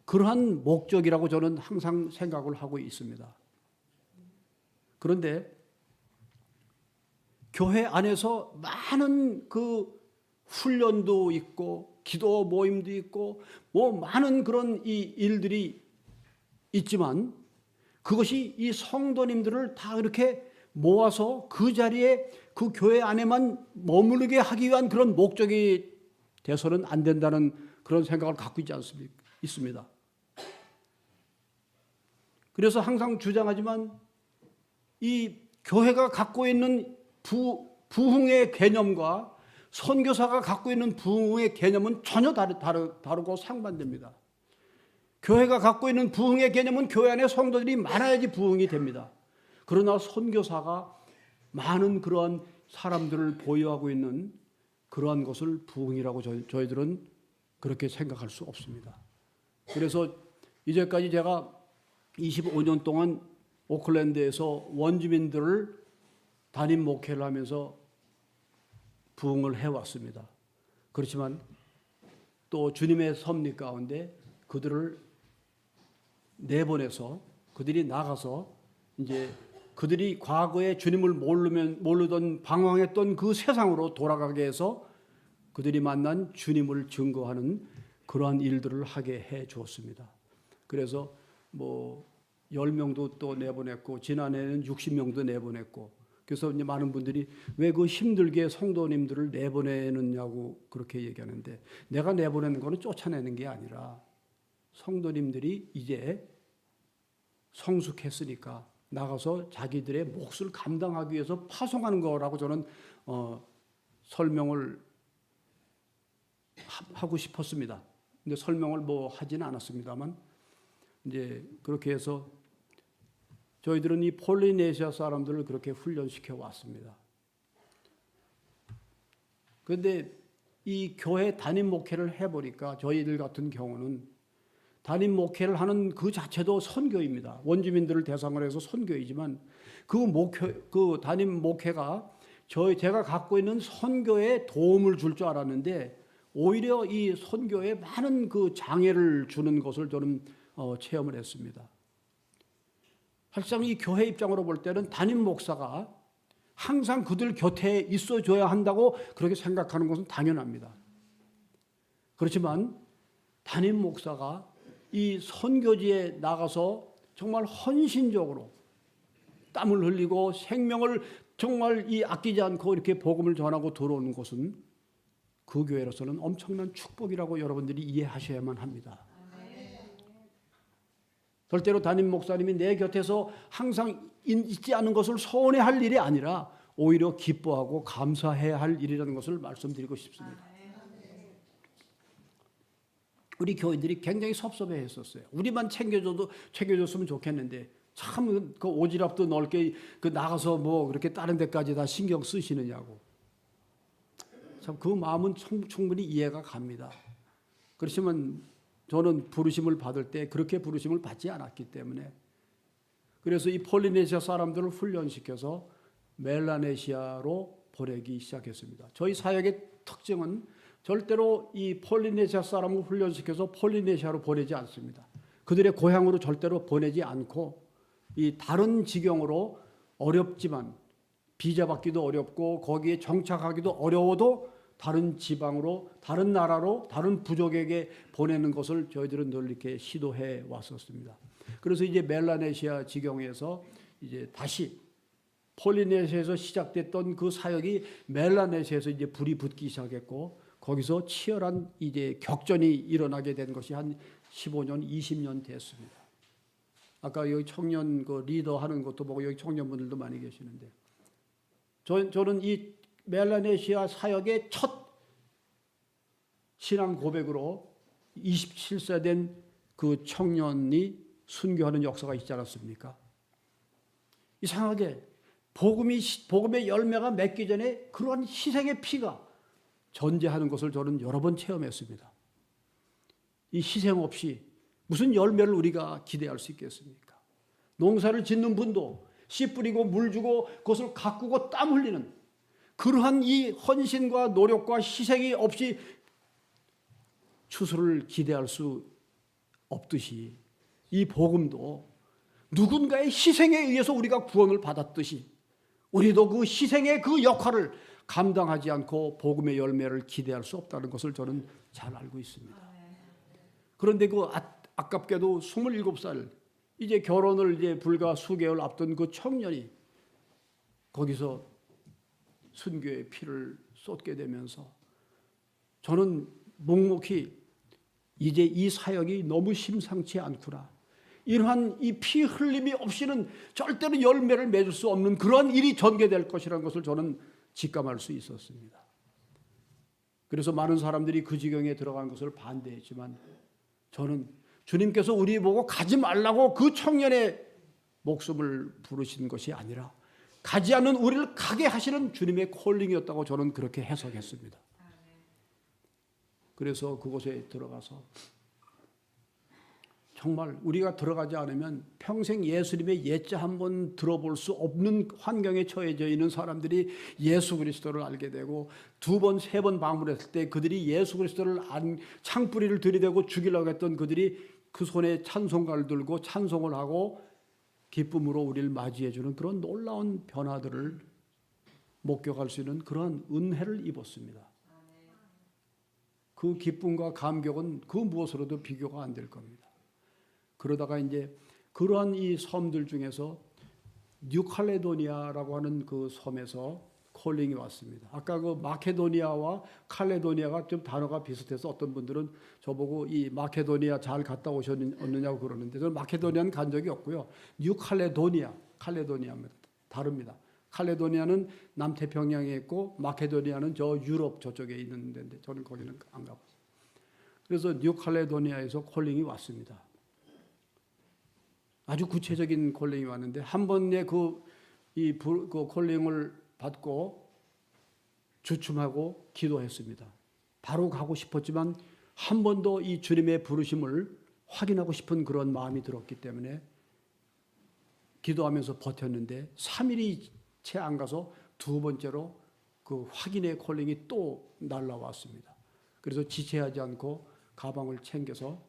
그러한 목적이라고 저는 항상 생각을 하고 있습니다. 그런데 교회 안에서 많은 그 훈련도 있고 기도 모임도 있고 뭐 많은 그런 이 일들이 있지만 그것이 이 성도님들을 다 이렇게 모아서 그 자리에 그 교회 안에만 머무르게 하기 위한 그런 목적이 돼서는 안 된다는 그런 생각을 갖고 있습니다. 그래서 항상 주장하지만 이 교회가 갖고 있는 부흥의 개념과 선교사가 갖고 있는 부흥의 개념은 전혀 다르고 상반됩니다. 교회가 갖고 있는 부흥의 개념은 교회 안에 성도들이 많아야지 부흥이 됩니다. 그러나 선교사가 많은 그러한 사람들을 보유하고 있는 그러한 것을 부흥이라고 저희들은 그렇게 생각할 수 없습니다. 그래서 이제까지 제가 25년 동안 오클랜드에서 원주민들을 담임 목회를 하면서 부흥을 해왔습니다. 그렇지만 또 주님의 섭리 가운데 그들을 내보내서 그들이 나가서 이제 그들이 과거에 주님을 모르던 방황했던 그 세상으로 돌아가게 해서 그들이 만난 주님을 증거하는 그러한 일들을 하게 해 주었습니다. 그래서 뭐 10명도 또 내보냈고 지난해에는 60명도 내보냈고 그래서 이제 많은 분들이 왜 그 힘들게 성도님들을 내보내느냐고 그렇게 얘기하는데 내가 내보내는 거는 쫓아내는 게 아니라 성도님들이 이제 성숙했으니까 나가서 자기들의 몫을 감당하기 위해서 파송하는 거라고 저는 설명을 하고 싶었습니다. 근데 설명을 뭐 하지는 않았습니다만 이제 그렇게 해서 저희들은 이 폴리네시아 사람들을 그렇게 훈련시켜 왔습니다. 그런데 이 교회 담임 목회를 해보니까 저희들 같은 경우는 담임 목회를 하는 그 자체도 선교입니다. 원주민들을 대상으로 해서 선교이지만 그 담임 목회가 제가 갖고 있는 선교에 도움을 줄 줄 알았는데 오히려 이 선교에 많은 그 장애를 주는 것을 저는 체험을 했습니다. 사실상 이 교회 입장으로 볼 때는 담임 목사가 항상 그들 곁에 있어줘야 한다고 그렇게 생각하는 것은 당연합니다. 그렇지만 담임 목사가 이 선교지에 나가서 정말 헌신적으로 땀을 흘리고 생명을 정말 아끼지 않고 이렇게 복음을 전하고 들어오는 것은 그 교회로서는 엄청난 축복이라고 여러분들이 이해하셔야만 합니다. 절대로 담임 목사님이 내 곁에서 항상 있지 않은 것을 서운해할 일이 아니라 오히려 기뻐하고 감사해야 할 일이라는 것을 말씀드리고 싶습니다. 우리 교인들이 굉장히 섭섭해했었어요. 우리만 챙겨줬으면 좋겠는데 참 그 오지랖도 넓게 그 나가서 뭐 그렇게 다른 데까지 다 신경 쓰시느냐고. 참 그 마음은 충분히 이해가 갑니다. 그렇지만 저는 부르심을 받을 때 그렇게 부르심을 받지 않았기 때문에 그래서 이 폴리네시아 사람들을 훈련시켜서 멜라네시아로 보내기 시작했습니다. 저희 사역의 특징은 절대로 이 폴리네시아 사람을 훈련시켜서 폴리네시아로 보내지 않습니다. 그들의 고향으로 절대로 보내지 않고 이 다른 지경으로 어렵지만 비자 받기도 어렵고 거기에 정착하기도 어려워도 다른 지방으로, 다른 나라로, 다른 부족에게 보내는 것을 저희들은 늘 이렇게 시도해 왔었습니다. 그래서 이제 멜라네시아 지경에서 이제 다시 폴리네시아에서 시작됐던 그 사역이 멜라네시아에서 이제 불이 붙기 시작했고 거기서 치열한 이제 격전이 일어나게 된 것이 한 15년, 20년 됐습니다. 아까 여기 청년 그 리더 하는 것도 보고 여기 청년분들도 많이 계시는데 저는 이 멜라네시아 사역의 첫 신앙 고백으로 27세 된 그 청년이 순교하는 역사가 있지 않았습니까? 이상하게 복음의 열매가 맺기 전에 그러한 희생의 피가 존재하는 것을 저는 여러 번 체험했습니다. 이 희생 없이 무슨 열매를 우리가 기대할 수 있겠습니까? 농사를 짓는 분도 씨 뿌리고 물 주고 그것을 가꾸고 땀 흘리는 그러한 이 헌신과 노력과 희생이 없이 추수를 기대할 수 없듯이 이 복음도 누군가의 희생에 의해서 우리가 구원을 받았듯이 우리도 그 희생의 그 역할을 감당하지 않고 복음의 열매를 기대할 수 없다는 것을 저는 잘 알고 있습니다. 그런데 그 아깝게도 27살 이제 결혼을 이제 불과 수개월 앞둔 그 청년이 거기서 순교의 피를 쏟게 되면서 저는 묵묵히 이제 이 사역이 너무 심상치 않구나. 이러한 이 피 흘림이 없이는 절대로 열매를 맺을 수 없는 그런 일이 전개될 것이라는 것을 저는 직감할 수 있었습니다. 그래서 많은 사람들이 그 지경에 들어간 것을 반대했지만 저는 주님께서 우리 보고 가지 말라고 그 청년의 목숨을 부르신 것이 아니라 가지 않는 우리를 가게 하시는 주님의 콜링이었다고 저는 그렇게 해석했습니다. 그래서 그곳에 들어가서 정말 우리가 들어가지 않으면 평생 예수님의 예자 한번 들어볼 수 없는 환경에 처해져 있는 사람들이 예수 그리스도를 알게 되고 두 번, 세 번 방문했을 때 그들이 예수 그리스도를 창뿌리를 들이대고 죽이려고 했던 그들이 그 손에 찬송가를 들고 찬송을 하고 기쁨으로 우리를 맞이해주는 그런 놀라운 변화들을 목격할 수 있는 그런 은혜를 입었습니다. 그 기쁨과 감격은 그 무엇으로도 비교가 안 될 겁니다. 그러다가 이제 그러한 이 섬들 중에서 뉴칼레도니아라고 하는 그 섬에서 콜링이 왔습니다. 아까 그 마케도니아와 칼레도니아가 좀 단어가 비슷해서 어떤 분들은 저보고 이 마케도니아 잘 갔다 오셨느냐고 그러는데 저는 마케도니아는 간 적이 없고요. 칼레도니아입니다. 다릅니다. 칼레도니아는 남태평양에 있고 마케도니아는 저 유럽 저쪽에 있는 데인데 저는 거기는 안 가봤어요. 그래서 뉴칼레도니아에서 콜링이 왔습니다. 아주 구체적인 콜링이 왔는데 한 번에 그 콜링을 받고 주춤하고 기도했습니다. 바로 가고 싶었지만 한 번 더 이 주님의 부르심을 확인하고 싶은 그런 마음이 들었기 때문에 기도하면서 버텼는데 3일이 채 안 가서 두 번째로 그 확인의 콜링이 또 날라왔습니다. 그래서 지체하지 않고 가방을 챙겨서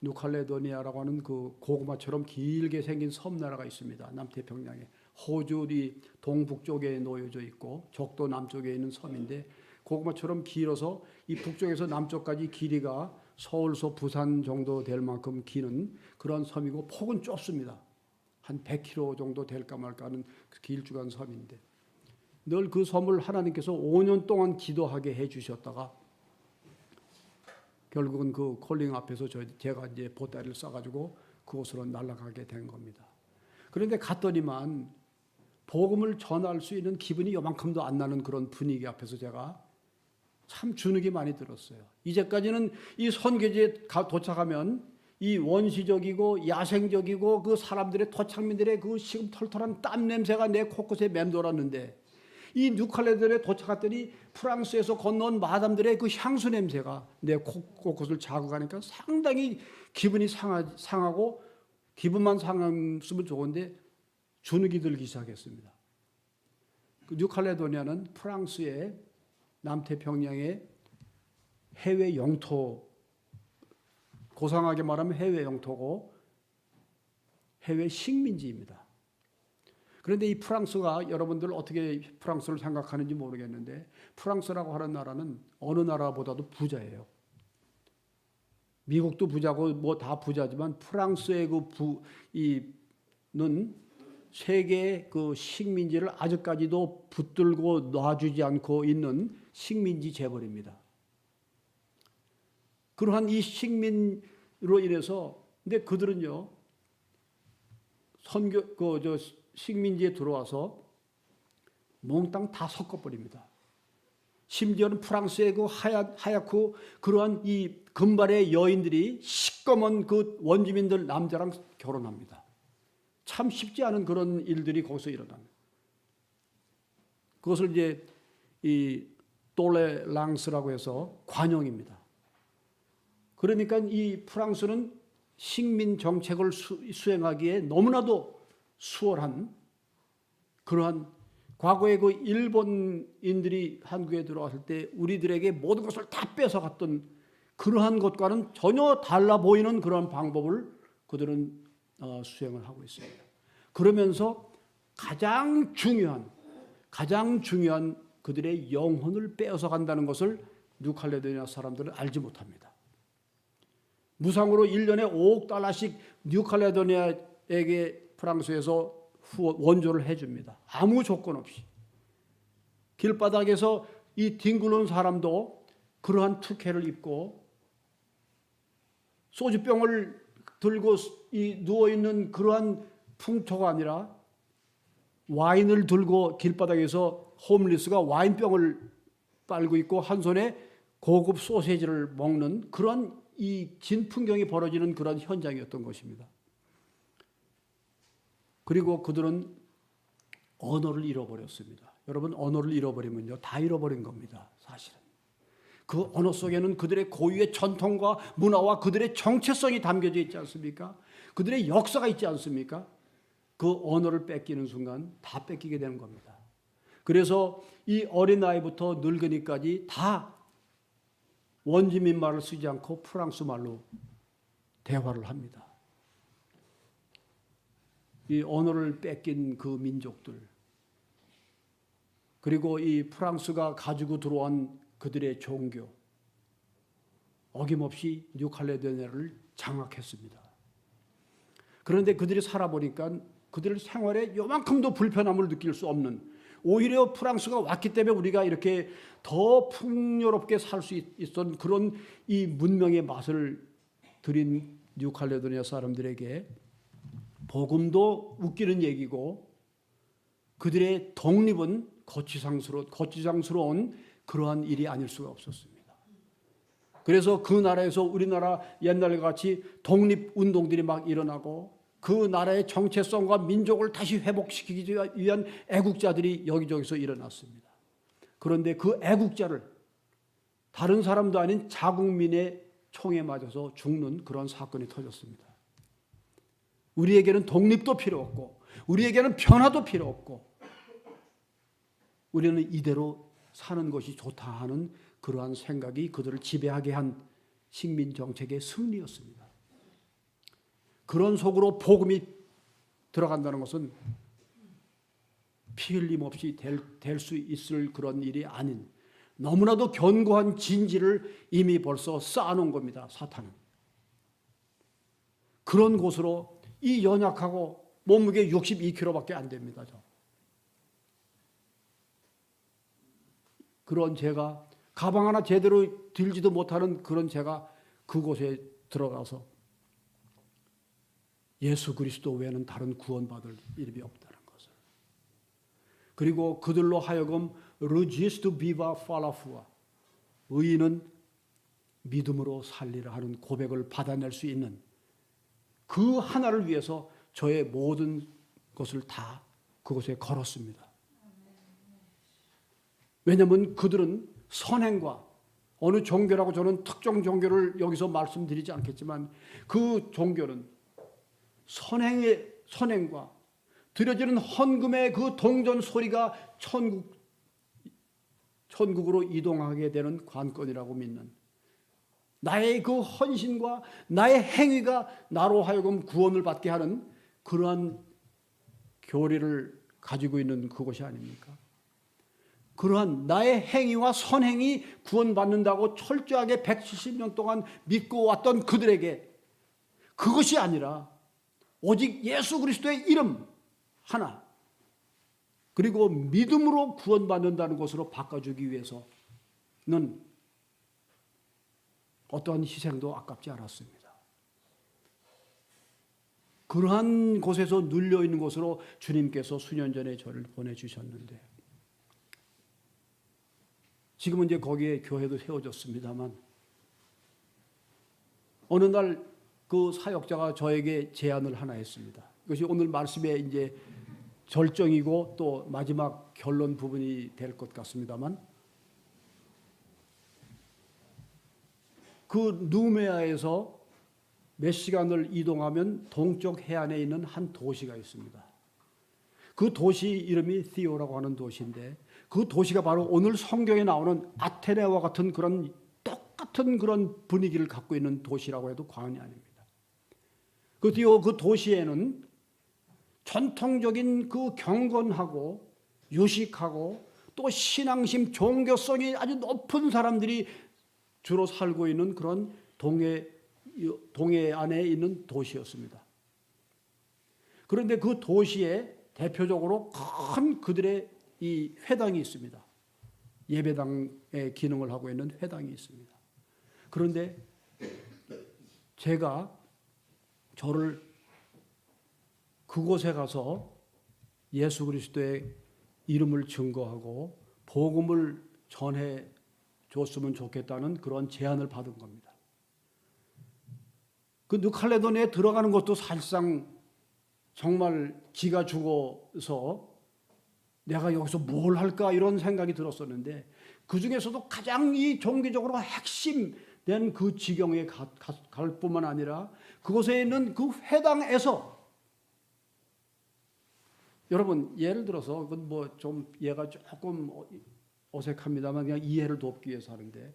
뉴칼레도니아라고 하는 그 고구마처럼 길게 생긴 섬나라가 있습니다. 남태평양에 호주리 동북쪽에 놓여져 있고 적도 남쪽에 있는 섬인데 고구마처럼 길어서 이 북쪽에서 남쪽까지 길이가 서울서 부산 정도 될 만큼 기는 그런 섬이고 폭은 좁습니다. 한 100km 정도 될까 말까 하는 길쭉한 섬인데 늘 그 섬을 하나님께서 5년 동안 기도하게 해주셨다가 결국은 그 콜링 앞에서 제가 이제 보따리를 싸가지고 그곳으로 날아가게 된 겁니다. 그런데 갔더니만 복음을 전할 수 있는 기분이 요만큼도 안 나는 그런 분위기 앞에서 제가 참 주눅이 많이 들었어요. 이제까지는 이 선교지에 도착하면 이 원시적이고 야생적이고 그 사람들의 토착민들의 그 시금털털한 땀 냄새가 내 코끝에 맴돌았는데 이 뉴칼레도니아에 도착했더니 프랑스에서 건너온 마담들의 그 향수 냄새가 내 코끝을 자극하니까 상당히 기분이 상하고 기분만 상하면 좋은데 주눅이 들기 시작했습니다. 그 뉴칼레도니아는 프랑스의 남태평양의 해외 영토, 고상하게 말하면 해외 영토고 해외 식민지입니다. 그런데 이 프랑스가 여러분들 어떻게 프랑스를 생각하는지 모르겠는데 프랑스라고 하는 나라는 어느 나라보다도 부자예요. 미국도 부자고 뭐 다 부자지만 프랑스의 는 세계의 그 식민지를 아직까지도 붙들고 놔주지 않고 있는 식민지 재벌입니다. 그러한 이 식민으로 인해서 근데 그들은요 식민지에 들어와서 몽땅 다 섞어버립니다. 심지어는 프랑스의 그 하얗고 그러한 이 금발의 여인들이 시꺼먼 그 원주민들 남자랑 결혼합니다. 참 쉽지 않은 그런 일들이 거기서 일어납니다. 그것을 이제 이 똘레랑스라고 해서 관용입니다. 그러니까 이 프랑스는 식민 정책을 수행하기에 너무나도 수월한 그러한 과거에 그 일본인들이 한국에 들어왔을 때 우리들에게 모든 것을 다 뺏어갔던 그러한 것과는 전혀 달라 보이는 그런 방법을 그들은 수행을 하고 있습니다. 그러면서 가장 중요한 그들의 영혼을 빼앗아 간다는 것을 뉴칼레도니아 사람들은 알지 못합니다. 무상으로 1년에 5억 달러씩 뉴칼레도니아에게 프랑스에서 원조를 해줍니다. 아무 조건 없이. 길바닥에서 이 뒹굴는 사람도 그러한 특혜를 입고 소주병을 들고 누워있는 그러한 풍토가 아니라 와인을 들고 길바닥에서 홈리스가 와인병을 빨고 있고 한 손에 고급 소세지를 먹는 그런 이 진풍경이 벌어지는 그런 현장이었던 것입니다. 그리고 그들은 언어를 잃어버렸습니다. 여러분 언어를 잃어버리면요 다 잃어버린 겁니다. 사실은. 그 언어 속에는 그들의 고유의 전통과 문화와 그들의 정체성이 담겨져 있지 않습니까? 그들의 역사가 있지 않습니까? 그 언어를 뺏기는 순간 다 뺏기게 되는 겁니다. 그래서 이 어린아이부터 늙은이까지 다 원주민 말을 쓰지 않고 프랑스 말로 대화를 합니다. 이 언어를 뺏긴 그 민족들 그리고 이 프랑스가 가지고 들어온 그들의 종교 어김없이 뉴칼레도니아를 장악했습니다. 그런데 그들이 살아보니까 그들 생활에 요만큼도 불편함을 느낄 수 없는 오히려 프랑스가 왔기 때문에 우리가 이렇게 더 풍요롭게 살 수 있었던 그런 이 문명의 맛을 들인 뉴칼레도니아 사람들에게 복음도 웃기는 얘기고 그들의 독립은 거치장스러운 그러한 일이 아닐 수가 없었습니다. 그래서 그 나라에서 우리나라 옛날과 같이 독립운동들이 막 일어나고 그 나라의 정체성과 민족을 다시 회복시키기 위한 애국자들이 여기저기서 일어났습니다. 그런데 그 애국자를 다른 사람도 아닌 자국민의 총에 맞아서 죽는 그런 사건이 터졌습니다. 우리에게는 독립도 필요 없고 우리에게는 변화도 필요 없고 우리는 이대로 사는 것이 좋다 하는 그러한 생각이 그들을 지배하게 한 식민 정책의 승리였습니다. 그런 속으로 복음이 들어간다는 것은 피 흘림 없이 될 수 있을 그런 일이 아닌 너무나도 견고한 진지를 이미 벌써 쌓아놓은 겁니다. 사탄은. 그런 곳으로 이 연약하고 몸무게 62kg밖에 안 됩니다. 그런 제가 가방 하나 제대로 들지도 못하는 그런 제가 그곳에 들어가서 예수 그리스도 외에는 다른 구원받을 이름이 없다는 것을. 그리고 그들로 하여금 르지스트 비바 팔라푸아 의인은 믿음으로 살리라 하는 고백을 받아낼 수 있는 그 하나를 위해서 저의 모든 것을 다 그곳에 걸었습니다. 왜냐하면 그들은 선행과 어느 종교라고 저는 특정 종교를 여기서 말씀드리지 않겠지만 그 종교는 선행과 드려지는 헌금의 그 동전 소리가 천국으로 이동하게 되는 관건이라고 믿는 나의 그 헌신과 나의 행위가 나로 하여금 구원을 받게 하는 그러한 교리를 가지고 있는 그것이 아닙니까? 그러한 나의 행위와 선행이 구원받는다고 철저하게 170년 동안 믿고 왔던 그들에게 그것이 아니라 오직 예수 그리스도의 이름 하나 그리고 믿음으로 구원받는다는 것으로 바꿔주기 위해서는 어떠한 희생도 아깝지 않았습니다. 그러한 곳에서 눌려 있는 곳으로 주님께서 수년 전에 저를 보내주셨는데, 지금은 이제 거기에 교회도 세워졌습니다만, 어느 날 그 사역자가 저에게 제안을 하나 했습니다. 이것이 오늘 말씀의 이제 절정이고 또 마지막 결론 부분이 될 것 같습니다만, 그 누메아에서 몇 시간을 이동하면 동쪽 해안에 있는 한 도시가 있습니다. 그 도시 이름이 티오라고 하는 도시인데, 그 도시가 바로 오늘 성경에 나오는 아테네와 같은 그런 똑같은 그런 분위기를 갖고 있는 도시라고 해도 과언이 아닙니다. 그 티오 그 도시에는 전통적인 그 경건하고 유식하고 또 신앙심, 종교성이 아주 높은 사람들이 주로 살고 있는 그런 동해 안에 있는 도시였습니다. 그런데 그 도시에 대표적으로 큰 그들의 이 회당이 있습니다. 예배당의 기능을 하고 있는 회당이 있습니다. 그런데 제가 저를 그곳에 가서 예수 그리스도의 이름을 증거하고 복음을 전해 줬으면 좋겠다는 그런 제안을 받은 겁니다. 그 뉴칼레도니아에 들어가는 것도 사실상 정말 기가 죽어서 내가 여기서 뭘 할까 이런 생각이 들었었는데, 그 중에서도 가장 이 종교적으로 핵심된 그 지경에 갈 뿐만 아니라 그곳에 있는 그 회당에서, 여러분 예를 들어서 뭐 좀 얘가 조금 어색합니다만 그냥 이해를 돕기 위해서 하는데,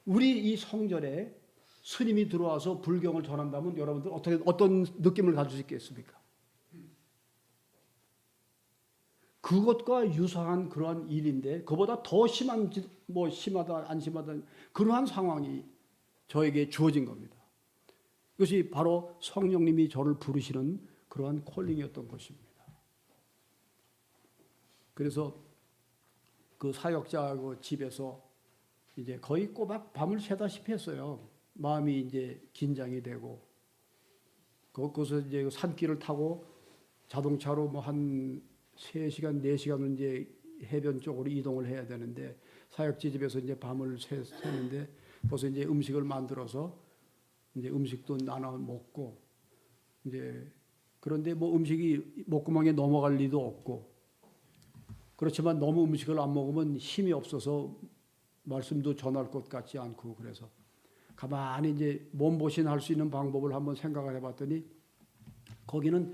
우리 이 성전에 스님이 들어와서 불경을 전한다면 여러분들 어떤 느낌을 가질 수 있겠습니까? 그것과 유사한 그러한 일인데, 그보다 더 심한지 뭐 심하다 안 심하다 그러한 상황이 저에게 주어진 겁니다. 이것이 바로 성령님이 저를 부르시는 그러한 콜링이었던 것입니다. 그래서 그 사역자 그 집에서 이제 거의 꼬박 밤을 새다시피 했어요. 마음이 이제 긴장이 되고, 거기서 이제 산길을 타고 자동차로 뭐 한 3시간, 4시간은 이제 해변 쪽으로 이동을 해야 되는데, 사역지 집에서 이제 밤을 새는데 벌써 이제 음식을 만들어서 이제 음식도 나눠 먹고, 이제 그런데 뭐 음식이 목구멍에 넘어갈 리도 없고, 그렇지만 너무 음식을 안 먹으면 힘이 없어서 말씀도 전할 것 같지 않고, 그래서 가만히 이제 몸보신 할 수 있는 방법을 한번 생각을 해봤더니, 거기는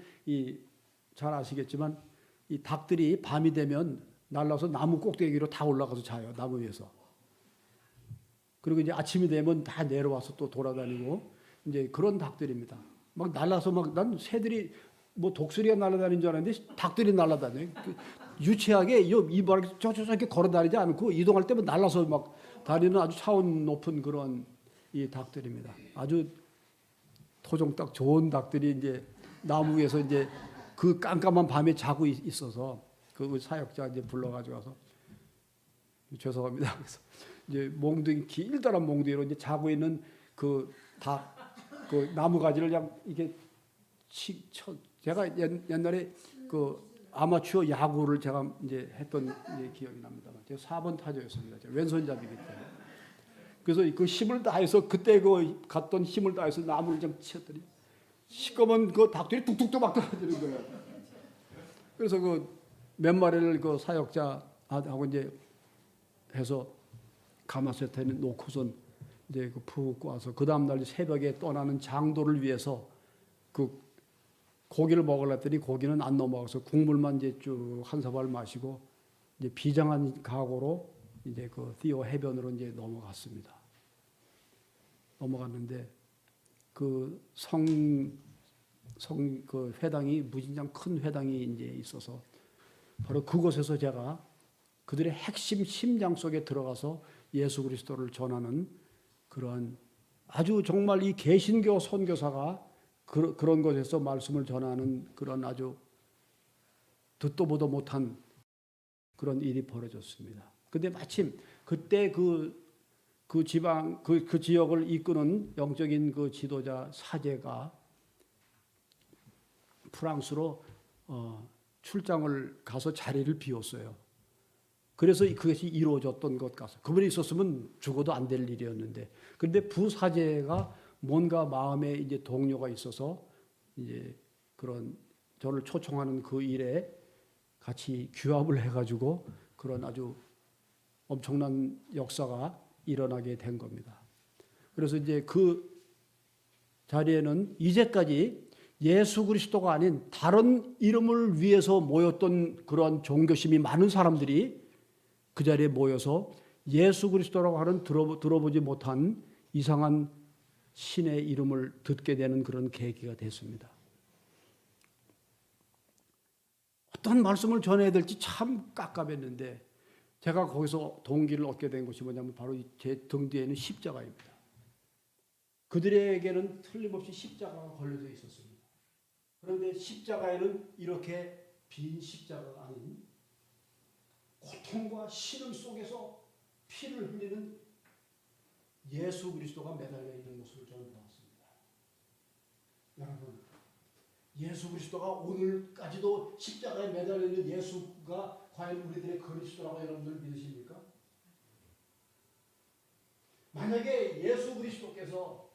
잘 아시겠지만 이 닭들이 밤이 되면 날라서 나무 꼭대기로 다 올라가서 자요. 나무 위에서. 그리고 이제 아침이 되면 다 내려와서 또 돌아다니고, 이제 그런 닭들입니다. 막 날라서 난 새들이 뭐 독수리가 날아다니는 줄 알았는데 닭들이 날아다녀요. 유치하게 이발 저렇게 걸어다니지 않고 이동할 때면 날라서 막 다니는 아주 차원 높은 그런 이 닭들입니다. 아주 토종 딱 좋은 닭들이 이제 나무 위에서 이제 그 깜깜한 밤에 자고 있어서 그 사역자 이제 불러가지고 와서, 죄송합니다. 그래서 이제 몽둥이 길다란 몽둥이로 이제 자고 있는 그 나무 가지를 그냥 이게 제가 옛날에 그 아마추어 야구를 제가 이제 했던 이제 기억이 납니다만, 제가 4번 타자였습니다. 제가 왼손잡이기 때문에. 그래서 그 힘을 다해서 그때 그 갔던 힘을 다해서 나무를 좀 치었더니 시꺼먼 그 닭들이 뚝뚝뚝 막 떨어지는 거예요. 그래서 그 몇 마리를 그 사역자하고 이제 해서 가마솥에 놓고선 이제 그 푹 와서 그 다음 날 새벽에 떠나는 장도를 위해서 그 고기를 먹으려 했더니 고기는 안 넘어가서 국물만 이제 쭉 한 사발 마시고 이제 비장한 각오로 이제 그 티오 해변으로 이제 넘어갔습니다. 넘어갔는데 그 그 회당이 무진장 큰 회당이 이제 있어서 바로 그곳에서 제가 그들의 핵심 심장 속에 들어가서 예수 그리스도를 전하는 그러한, 아주 정말 이 개신교 선교사가 그런 곳에서 말씀을 전하는 그런 아주 듣도 보도 못한 그런 일이 벌어졌습니다. 근데 마침 그때 그 그 지방 그 지역을 이끄는 영적인 그 지도자 사제가 프랑스로 출장을 가서 자리를 비웠어요. 그래서 그것이 이루어졌던 것 같아요. 그분이 있었으면 죽어도 안 될 일이었는데, 그런데 부사제가 뭔가 마음에 이제 동료가 있어서 이제 그런 저를 초청하는 그 일에 같이 규합을 해가지고 그런 아주 엄청난 역사가 일어나게 된 겁니다. 그래서 이제 그 자리에는 이제까지 예수 그리스도가 아닌 다른 이름을 위해서 모였던 그런 종교심이 많은 사람들이 그 자리에 모여서 예수 그리스도라고 하는 들어보지 못한 이상한 신의 이름을 듣게 되는 그런 계기가 됐습니다. 어떤 말씀을 전해야 될지 참 깝깝했는데 제가 거기서 동기를 얻게 된 것이 뭐냐면 바로 제 등 뒤에는 십자가입니다. 그들에게는 틀림없이 십자가가 걸려져 있었습니다. 그런데 십자가에는 이렇게 빈 십자가가 아닌 고통과 시름 속에서 피를 흘리는 예수 그리스도가 매달려 있는 모습을 저는 보았습니다. 여러분, 예수 그리스도가 오늘까지도 십자가에 매달려 있는 예수가 과연 우리들의 그리스도라고 여러분들 믿으십니까? 만약에 예수 그리스도께서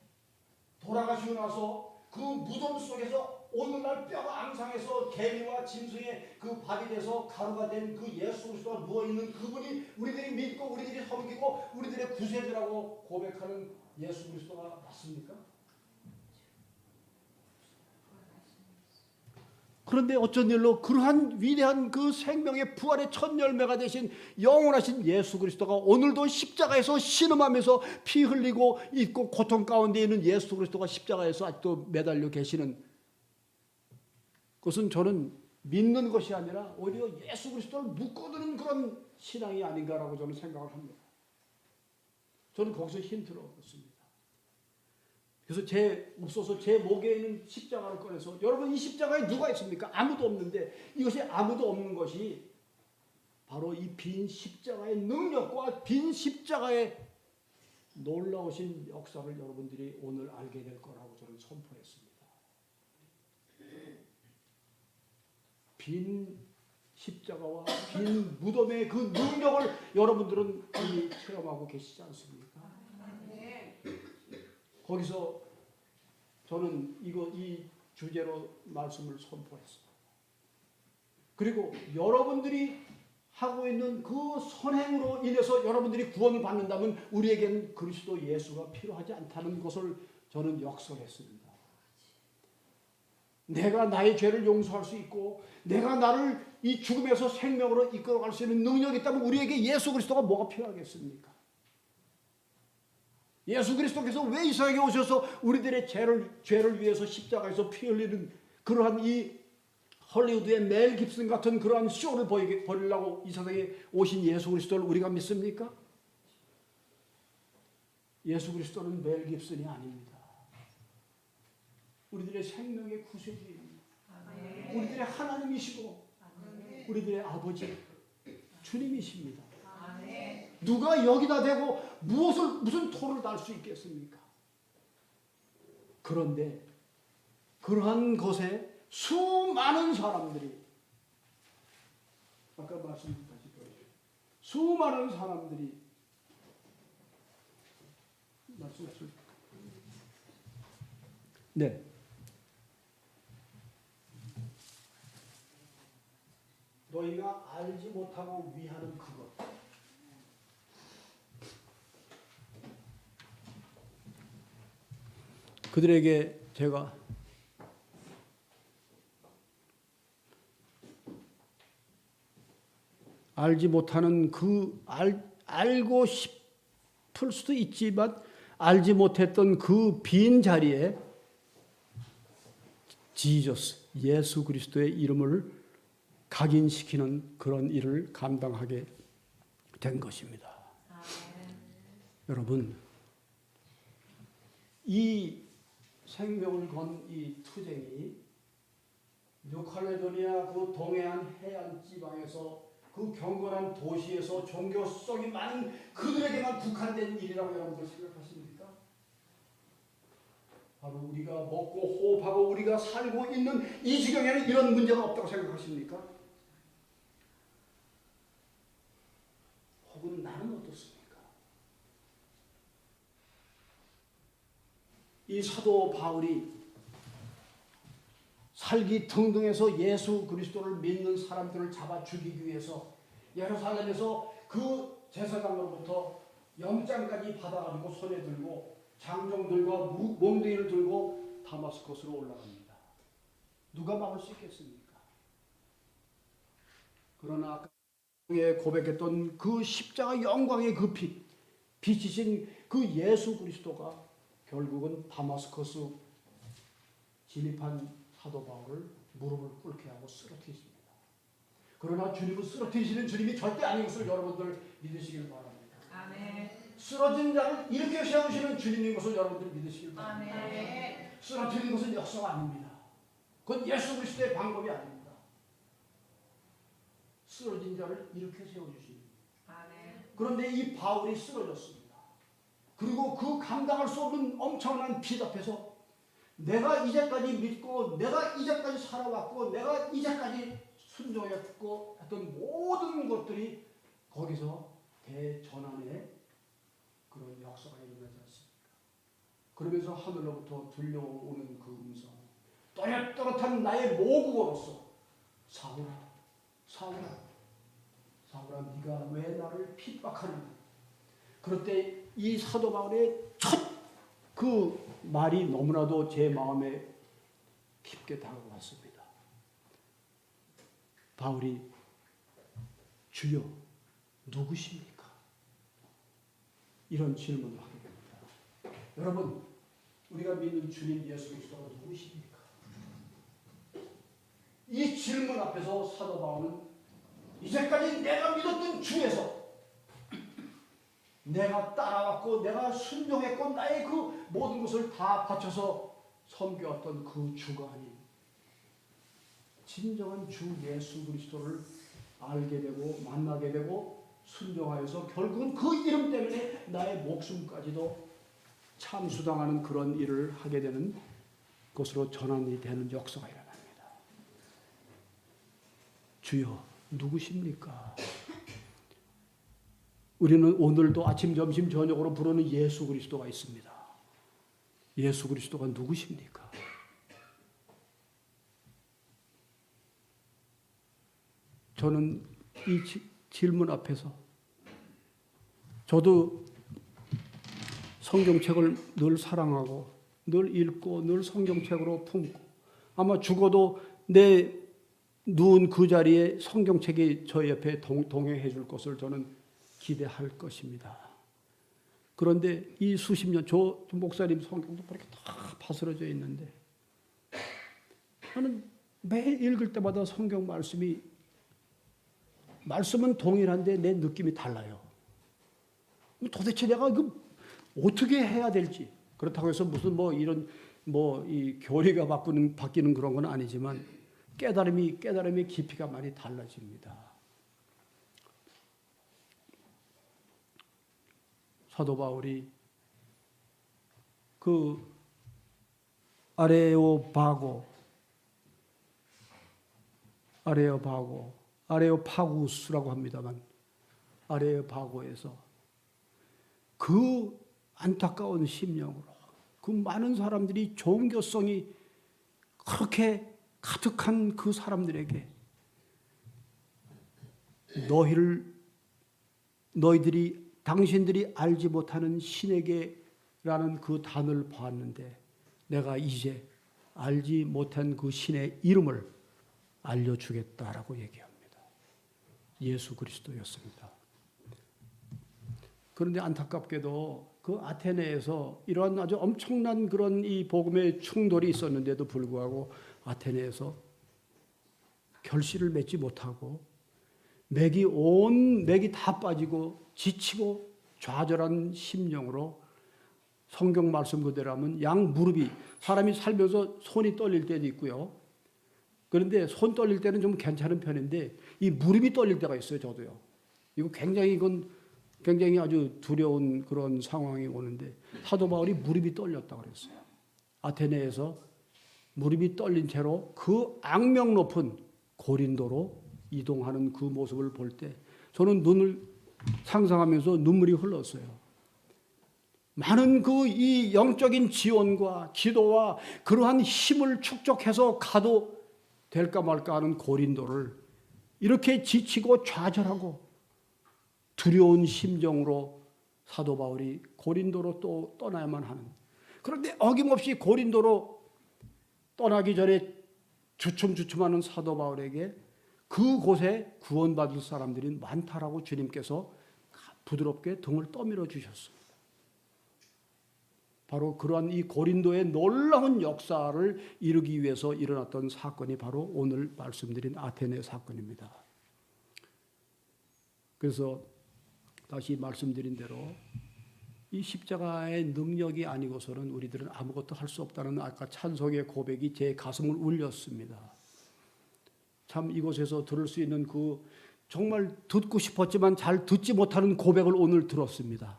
돌아가시고 나서 그 무덤 속에서 오늘날 뼈가 앙상해서 개미와 짐승의 그 밥이 돼서 가루가 된 그 예수 그리스도가 누워있는 그분이 우리들이 믿고 우리들이 섬기고 우리들의 구세주라고 고백하는 예수 그리스도가 맞습니까? 그런데 어쩐 일로 그러한 위대한 그 생명의 부활의 첫 열매가 되신 영원하신 예수 그리스도가 오늘도 십자가에서 신음하면서 피 흘리고 있고 고통 가운데 있는 예수 그리스도가 십자가에서 아직도 매달려 계시는 그것은 저는 믿는 것이 아니라 오히려 예수 그리스도를 묶어두는 그런 신앙이 아닌가라고 저는 생각을 합니다. 저는 거기서 힌트를 얻었습니다. 그래서 제 목에 있는 십자가를 꺼내서 여러분 이 십자가에 누가 있습니까? 아무도 없는데 이것이 아무도 없는 것이 바로 이 빈 십자가의 능력과 빈 십자가의 놀라우신 역사를 여러분들이 오늘 알게 될 거라고 저는 선포했습니다. 빈 십자가와 빈 무덤의 그 능력을 여러분들은 이미 체험하고 계시지 않습니까? 거기서 저는 이 주제로 말씀을 선포했습니다. 그리고 여러분들이 하고 있는 그 선행으로 인해서 여러분들이 구원을 받는다면 우리에게는 그리스도 예수가 필요하지 않다는 것을 저는 역설했습니다. 내가 나의 죄를 용서할 수 있고 내가 나를 이 죽음에서 생명으로 이끌어갈 수 있는 능력이 있다면 우리에게 예수 그리스도가 뭐가 필요하겠습니까? 예수 그리스도께서 왜 이 세상에 오셔서 우리들의 죄를 위해서 십자가에서 피 흘리는 그러한 이 헐리우드의 멜 깁슨 같은 그러한 쇼를 보이려고 이 세상에 오신 예수 그리스도를 우리가 믿습니까? 예수 그리스도는 멜 깁슨이 아닙니다. 우리들의 생명의 구세주입니다. 우리들의 하나님이시고 우리들의 아버지 주님이십니다. 누가 여기다 대고 무슨 토를 달 수 있겠습니까? 그런데 그러한 것에 수많은 사람들이 아까 말씀드렸다시피 수많은 사람들이 말씀하셨습니다. 네. 너희가 알지 못하고 위하는 그것. 그들에게 제가 알지 못하는 알고 싶을 수도 있지만 알지 못했던 그 빈 자리에 지저스 예수 그리스도의 이름을 각인시키는 그런 일을 감당하게 된 것입니다. 여러분, 이 생명을 건 이 투쟁이 뉴칼레도니아 그 동해안 해안 지방에서 그 경건한 도시에서 종교성이 많은 그들에게만 국한된 일이라고 여러분들 생각하십니까? 바로 우리가 먹고 호흡하고 우리가 살고 있는 이 지경에는 이런 문제가 없다고 생각하십니까? 혹은 나는 어떻습니까? 이 사도 바울이 살기 등등해서 예수 그리스도를 믿는 사람들을 잡아 죽이기 위해서 예루살렘에서 그 제사장으로부터 영장까지 받아가지고 손에 들고 장정들과 몽둥이를 들고 다마스커스로 올라갑니다. 누가 막을 수 있겠습니까? 그러나 아까 고백했던 그 십자가 영광의 그 빛이신 그 예수 그리스도가 결국은 다마스커스 진입한 사도 바울을 무릎을 꿇게 하고 쓰러뜨리십니다. 그러나 주님은 쓰러뜨리시는 주님이 절대 아닌 것을 여러분들 믿으시길 바랍니다. 아멘. 쓰러진 자를 일으켜 세우시는 주님인 것을 여러분들 믿으시길 바랍니다. 아멘. 쓰러뜨리는 것은 역사가 아닙니다. 그건 예수 그리스도의 방법이 아닙니다. 쓰러진 자를 일으켜 세워주십니다. 아멘. 그런데 이 바울이 쓰러졌습니다. 그리고 그 감당할 수 없는 엄청난 빛 앞에서 내가 이제까지 믿고 내가 이제까지 살아왔고 내가 이제까지 순종했고 했던 모든 것들이 거기서 대전환의 그런 역사가 일어나지 않습니까? 그러면서 하늘로부터 들려오는 그 음성, 또렷또렷한 나의 모국어로서 사울아, 사울아, 사울아, 네가 왜 나를 핍박하느냐? 그럴 때 이 사도 바울의 첫 그 말이 너무나도 제 마음에 깊게 다가왔습니다. 바울이 주여 누구십니까? 이런 질문을 하게 됩니다. 여러분, 우리가 믿는 주님 예수 그리스도가 누구십니까? 이 질문 앞에서 사도 바울은 이제까지 내가 믿었던 주에서 내가 따라왔고 내가 순종했고 나의 그 모든 것을 다 바쳐서 섬겨왔던 그 주가 아닌 진정한 주 예수 그리스도를 알게 되고 만나게 되고 순종하여서 결국은 그 이름 때문에 나의 목숨까지도 참수당하는 그런 일을 하게 되는 것으로 전환이 되는 역사가 일어납니다. 주여 누구십니까? 우리는 오늘도 아침, 점심, 저녁으로 부르는 예수 그리스도가 있습니다. 예수 그리스도가 누구십니까? 저는 이 질문 앞에서 저도 성경책을 늘 사랑하고 늘 읽고 늘 성경책으로 품고 아마 죽어도 내 누운 그 자리에 성경책이 저 옆에 동행해 줄 것을 저는 기대할 것입니다. 그런데 이 수십 년, 저 목사님 성경도 그렇게 다 파스러져 있는데 저는 매일 읽을 때마다 성경 말씀은 동일한데 내 느낌이 달라요. 도대체 내가 어떻게 해야 될지. 그렇다고 해서 무슨 이런 이 교리가 바뀌는 그런 건 아니지만 깨달음의 깊이가 많이 달라집니다. 사도 바울이 그 아레오파구스라고 합니다만 아레오파고에서 그 안타까운 심령으로 그 많은 사람들이 종교성이 그렇게 가득한 그 사람들에게 당신들이 알지 못하는 신에게라는 그 단어를 보았는데 내가 이제 알지 못한 그 신의 이름을 알려주겠다라고 얘기합니다. 예수 그리스도였습니다. 그런데 안타깝게도 그 아테네에서 이러한 아주 엄청난 그런 이 복음의 충돌이 있었는데도 불구하고 아테네에서 결실을 맺지 못하고 맥이 다 빠지고 지치고 좌절한 심령으로 성경 말씀 그대로 하면 양 무릎이 사람이 살면서 손이 떨릴 때도 있고요. 그런데 손 떨릴 때는 좀 괜찮은 편인데 이 무릎이 떨릴 때가 있어요. 저도요. 이거 이건 굉장히 아주 두려운 그런 상황이 오는데 사도 바울이 무릎이 떨렸다고 그랬어요. 아테네에서 무릎이 떨린 채로 그 악명 높은 고린도로 이동하는 그 모습을 볼 때 저는 눈을 상상하면서 눈물이 흘렀어요. 많은 이 영적인 지원과 기도와 그러한 힘을 축적해서 가도 될까 말까 하는 고린도를 이렇게 지치고 좌절하고 두려운 심정으로 사도 바울이 고린도로 또 떠나야만 하는. 그런데 어김없이 고린도로 떠나기 전에 주춤주춤하는 사도 바울에게 그곳에 구원받을 사람들이 많다라고 주님께서 부드럽게 등을 떠밀어 주셨습니다. 바로 그러한 이 고린도의 놀라운 역사를 이루기 위해서 일어났던 사건이 바로 오늘 말씀드린 아테네 사건입니다. 그래서 다시 말씀드린 대로 이 십자가의 능력이 아니고서는 우리들은 아무것도 할 수 없다는 아까 찬송의 고백이 제 가슴을 울렸습니다. 참 이곳에서 들을 수 있는 그 정말 듣고 싶었지만 잘 듣지 못하는 고백을 오늘 들었습니다.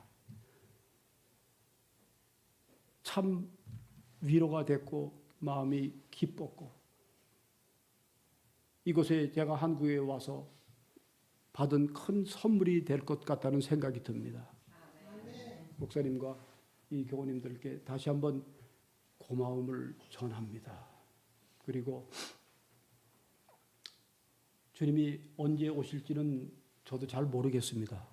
참 위로가 됐고 마음이 기뻤고 이곳에 제가 한국에 와서 받은 큰 선물이 될 것 같다는 생각이 듭니다. 목사님과 이 교우님들께 다시 한번 고마움을 전합니다. 그리고 주님이 언제 오실지는 저도 잘 모르겠습니다.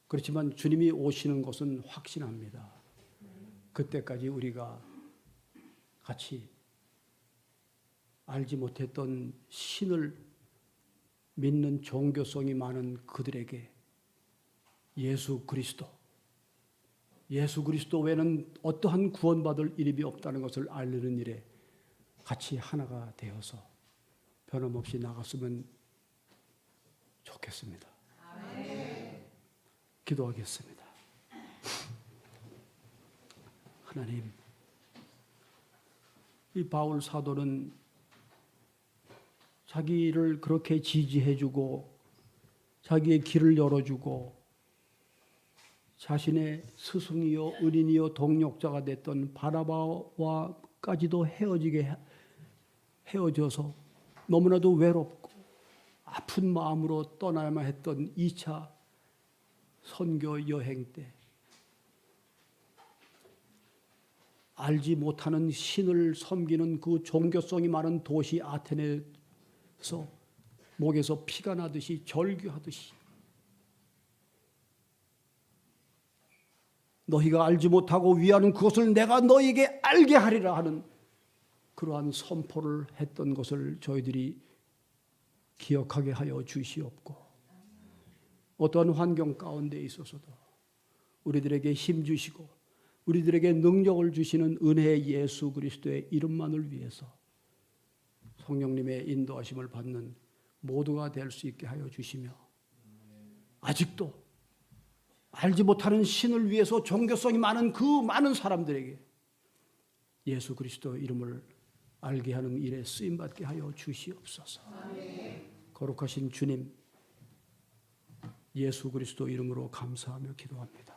그렇지만 주님이 오시는 것은 확신합니다. 그때까지 우리가 같이 알지 못했던 신을 믿는 종교성이 많은 그들에게 예수 그리스도 외에는 어떠한 구원받을 이름이 없다는 것을 알리는 일에 같이 하나가 되어서 변함없이 나갔으면 좋겠습니다. 아멘. 기도하겠습니다. 하나님, 이 바울 사도는 자기를 그렇게 지지해주고 자기의 길을 열어주고 자신의 스승이요 은인이요 동력자가 됐던 바나바와까지도 헤어져서 너무나도 외롭고 아픈 마음으로 떠나야만 했던 2차 선교 여행 때 알지 못하는 신을 섬기는 그 종교성이 많은 도시 아테네에서 목에서 피가 나듯이 절규하듯이 너희가 알지 못하고 위하는 그것을 내가 너희에게 알게 하리라 하는 그러한 선포를 했던 것을 저희들이 기억하게 하여 주시옵고 어떠한 환경 가운데 있어서도 우리들에게 힘 주시고 우리들에게 능력을 주시는 은혜의 예수 그리스도의 이름만을 위해서 성령님의 인도하심을 받는 모두가 될 수 있게 하여 주시며 아직도 알지 못하는 신을 위해서 종교성이 많은 그 많은 사람들에게 예수 그리스도 이름을 알게 하는 일에 쓰임받게 하여 주시옵소서. 거룩하신 주님, 예수 그리스도 이름으로 감사하며 기도합니다.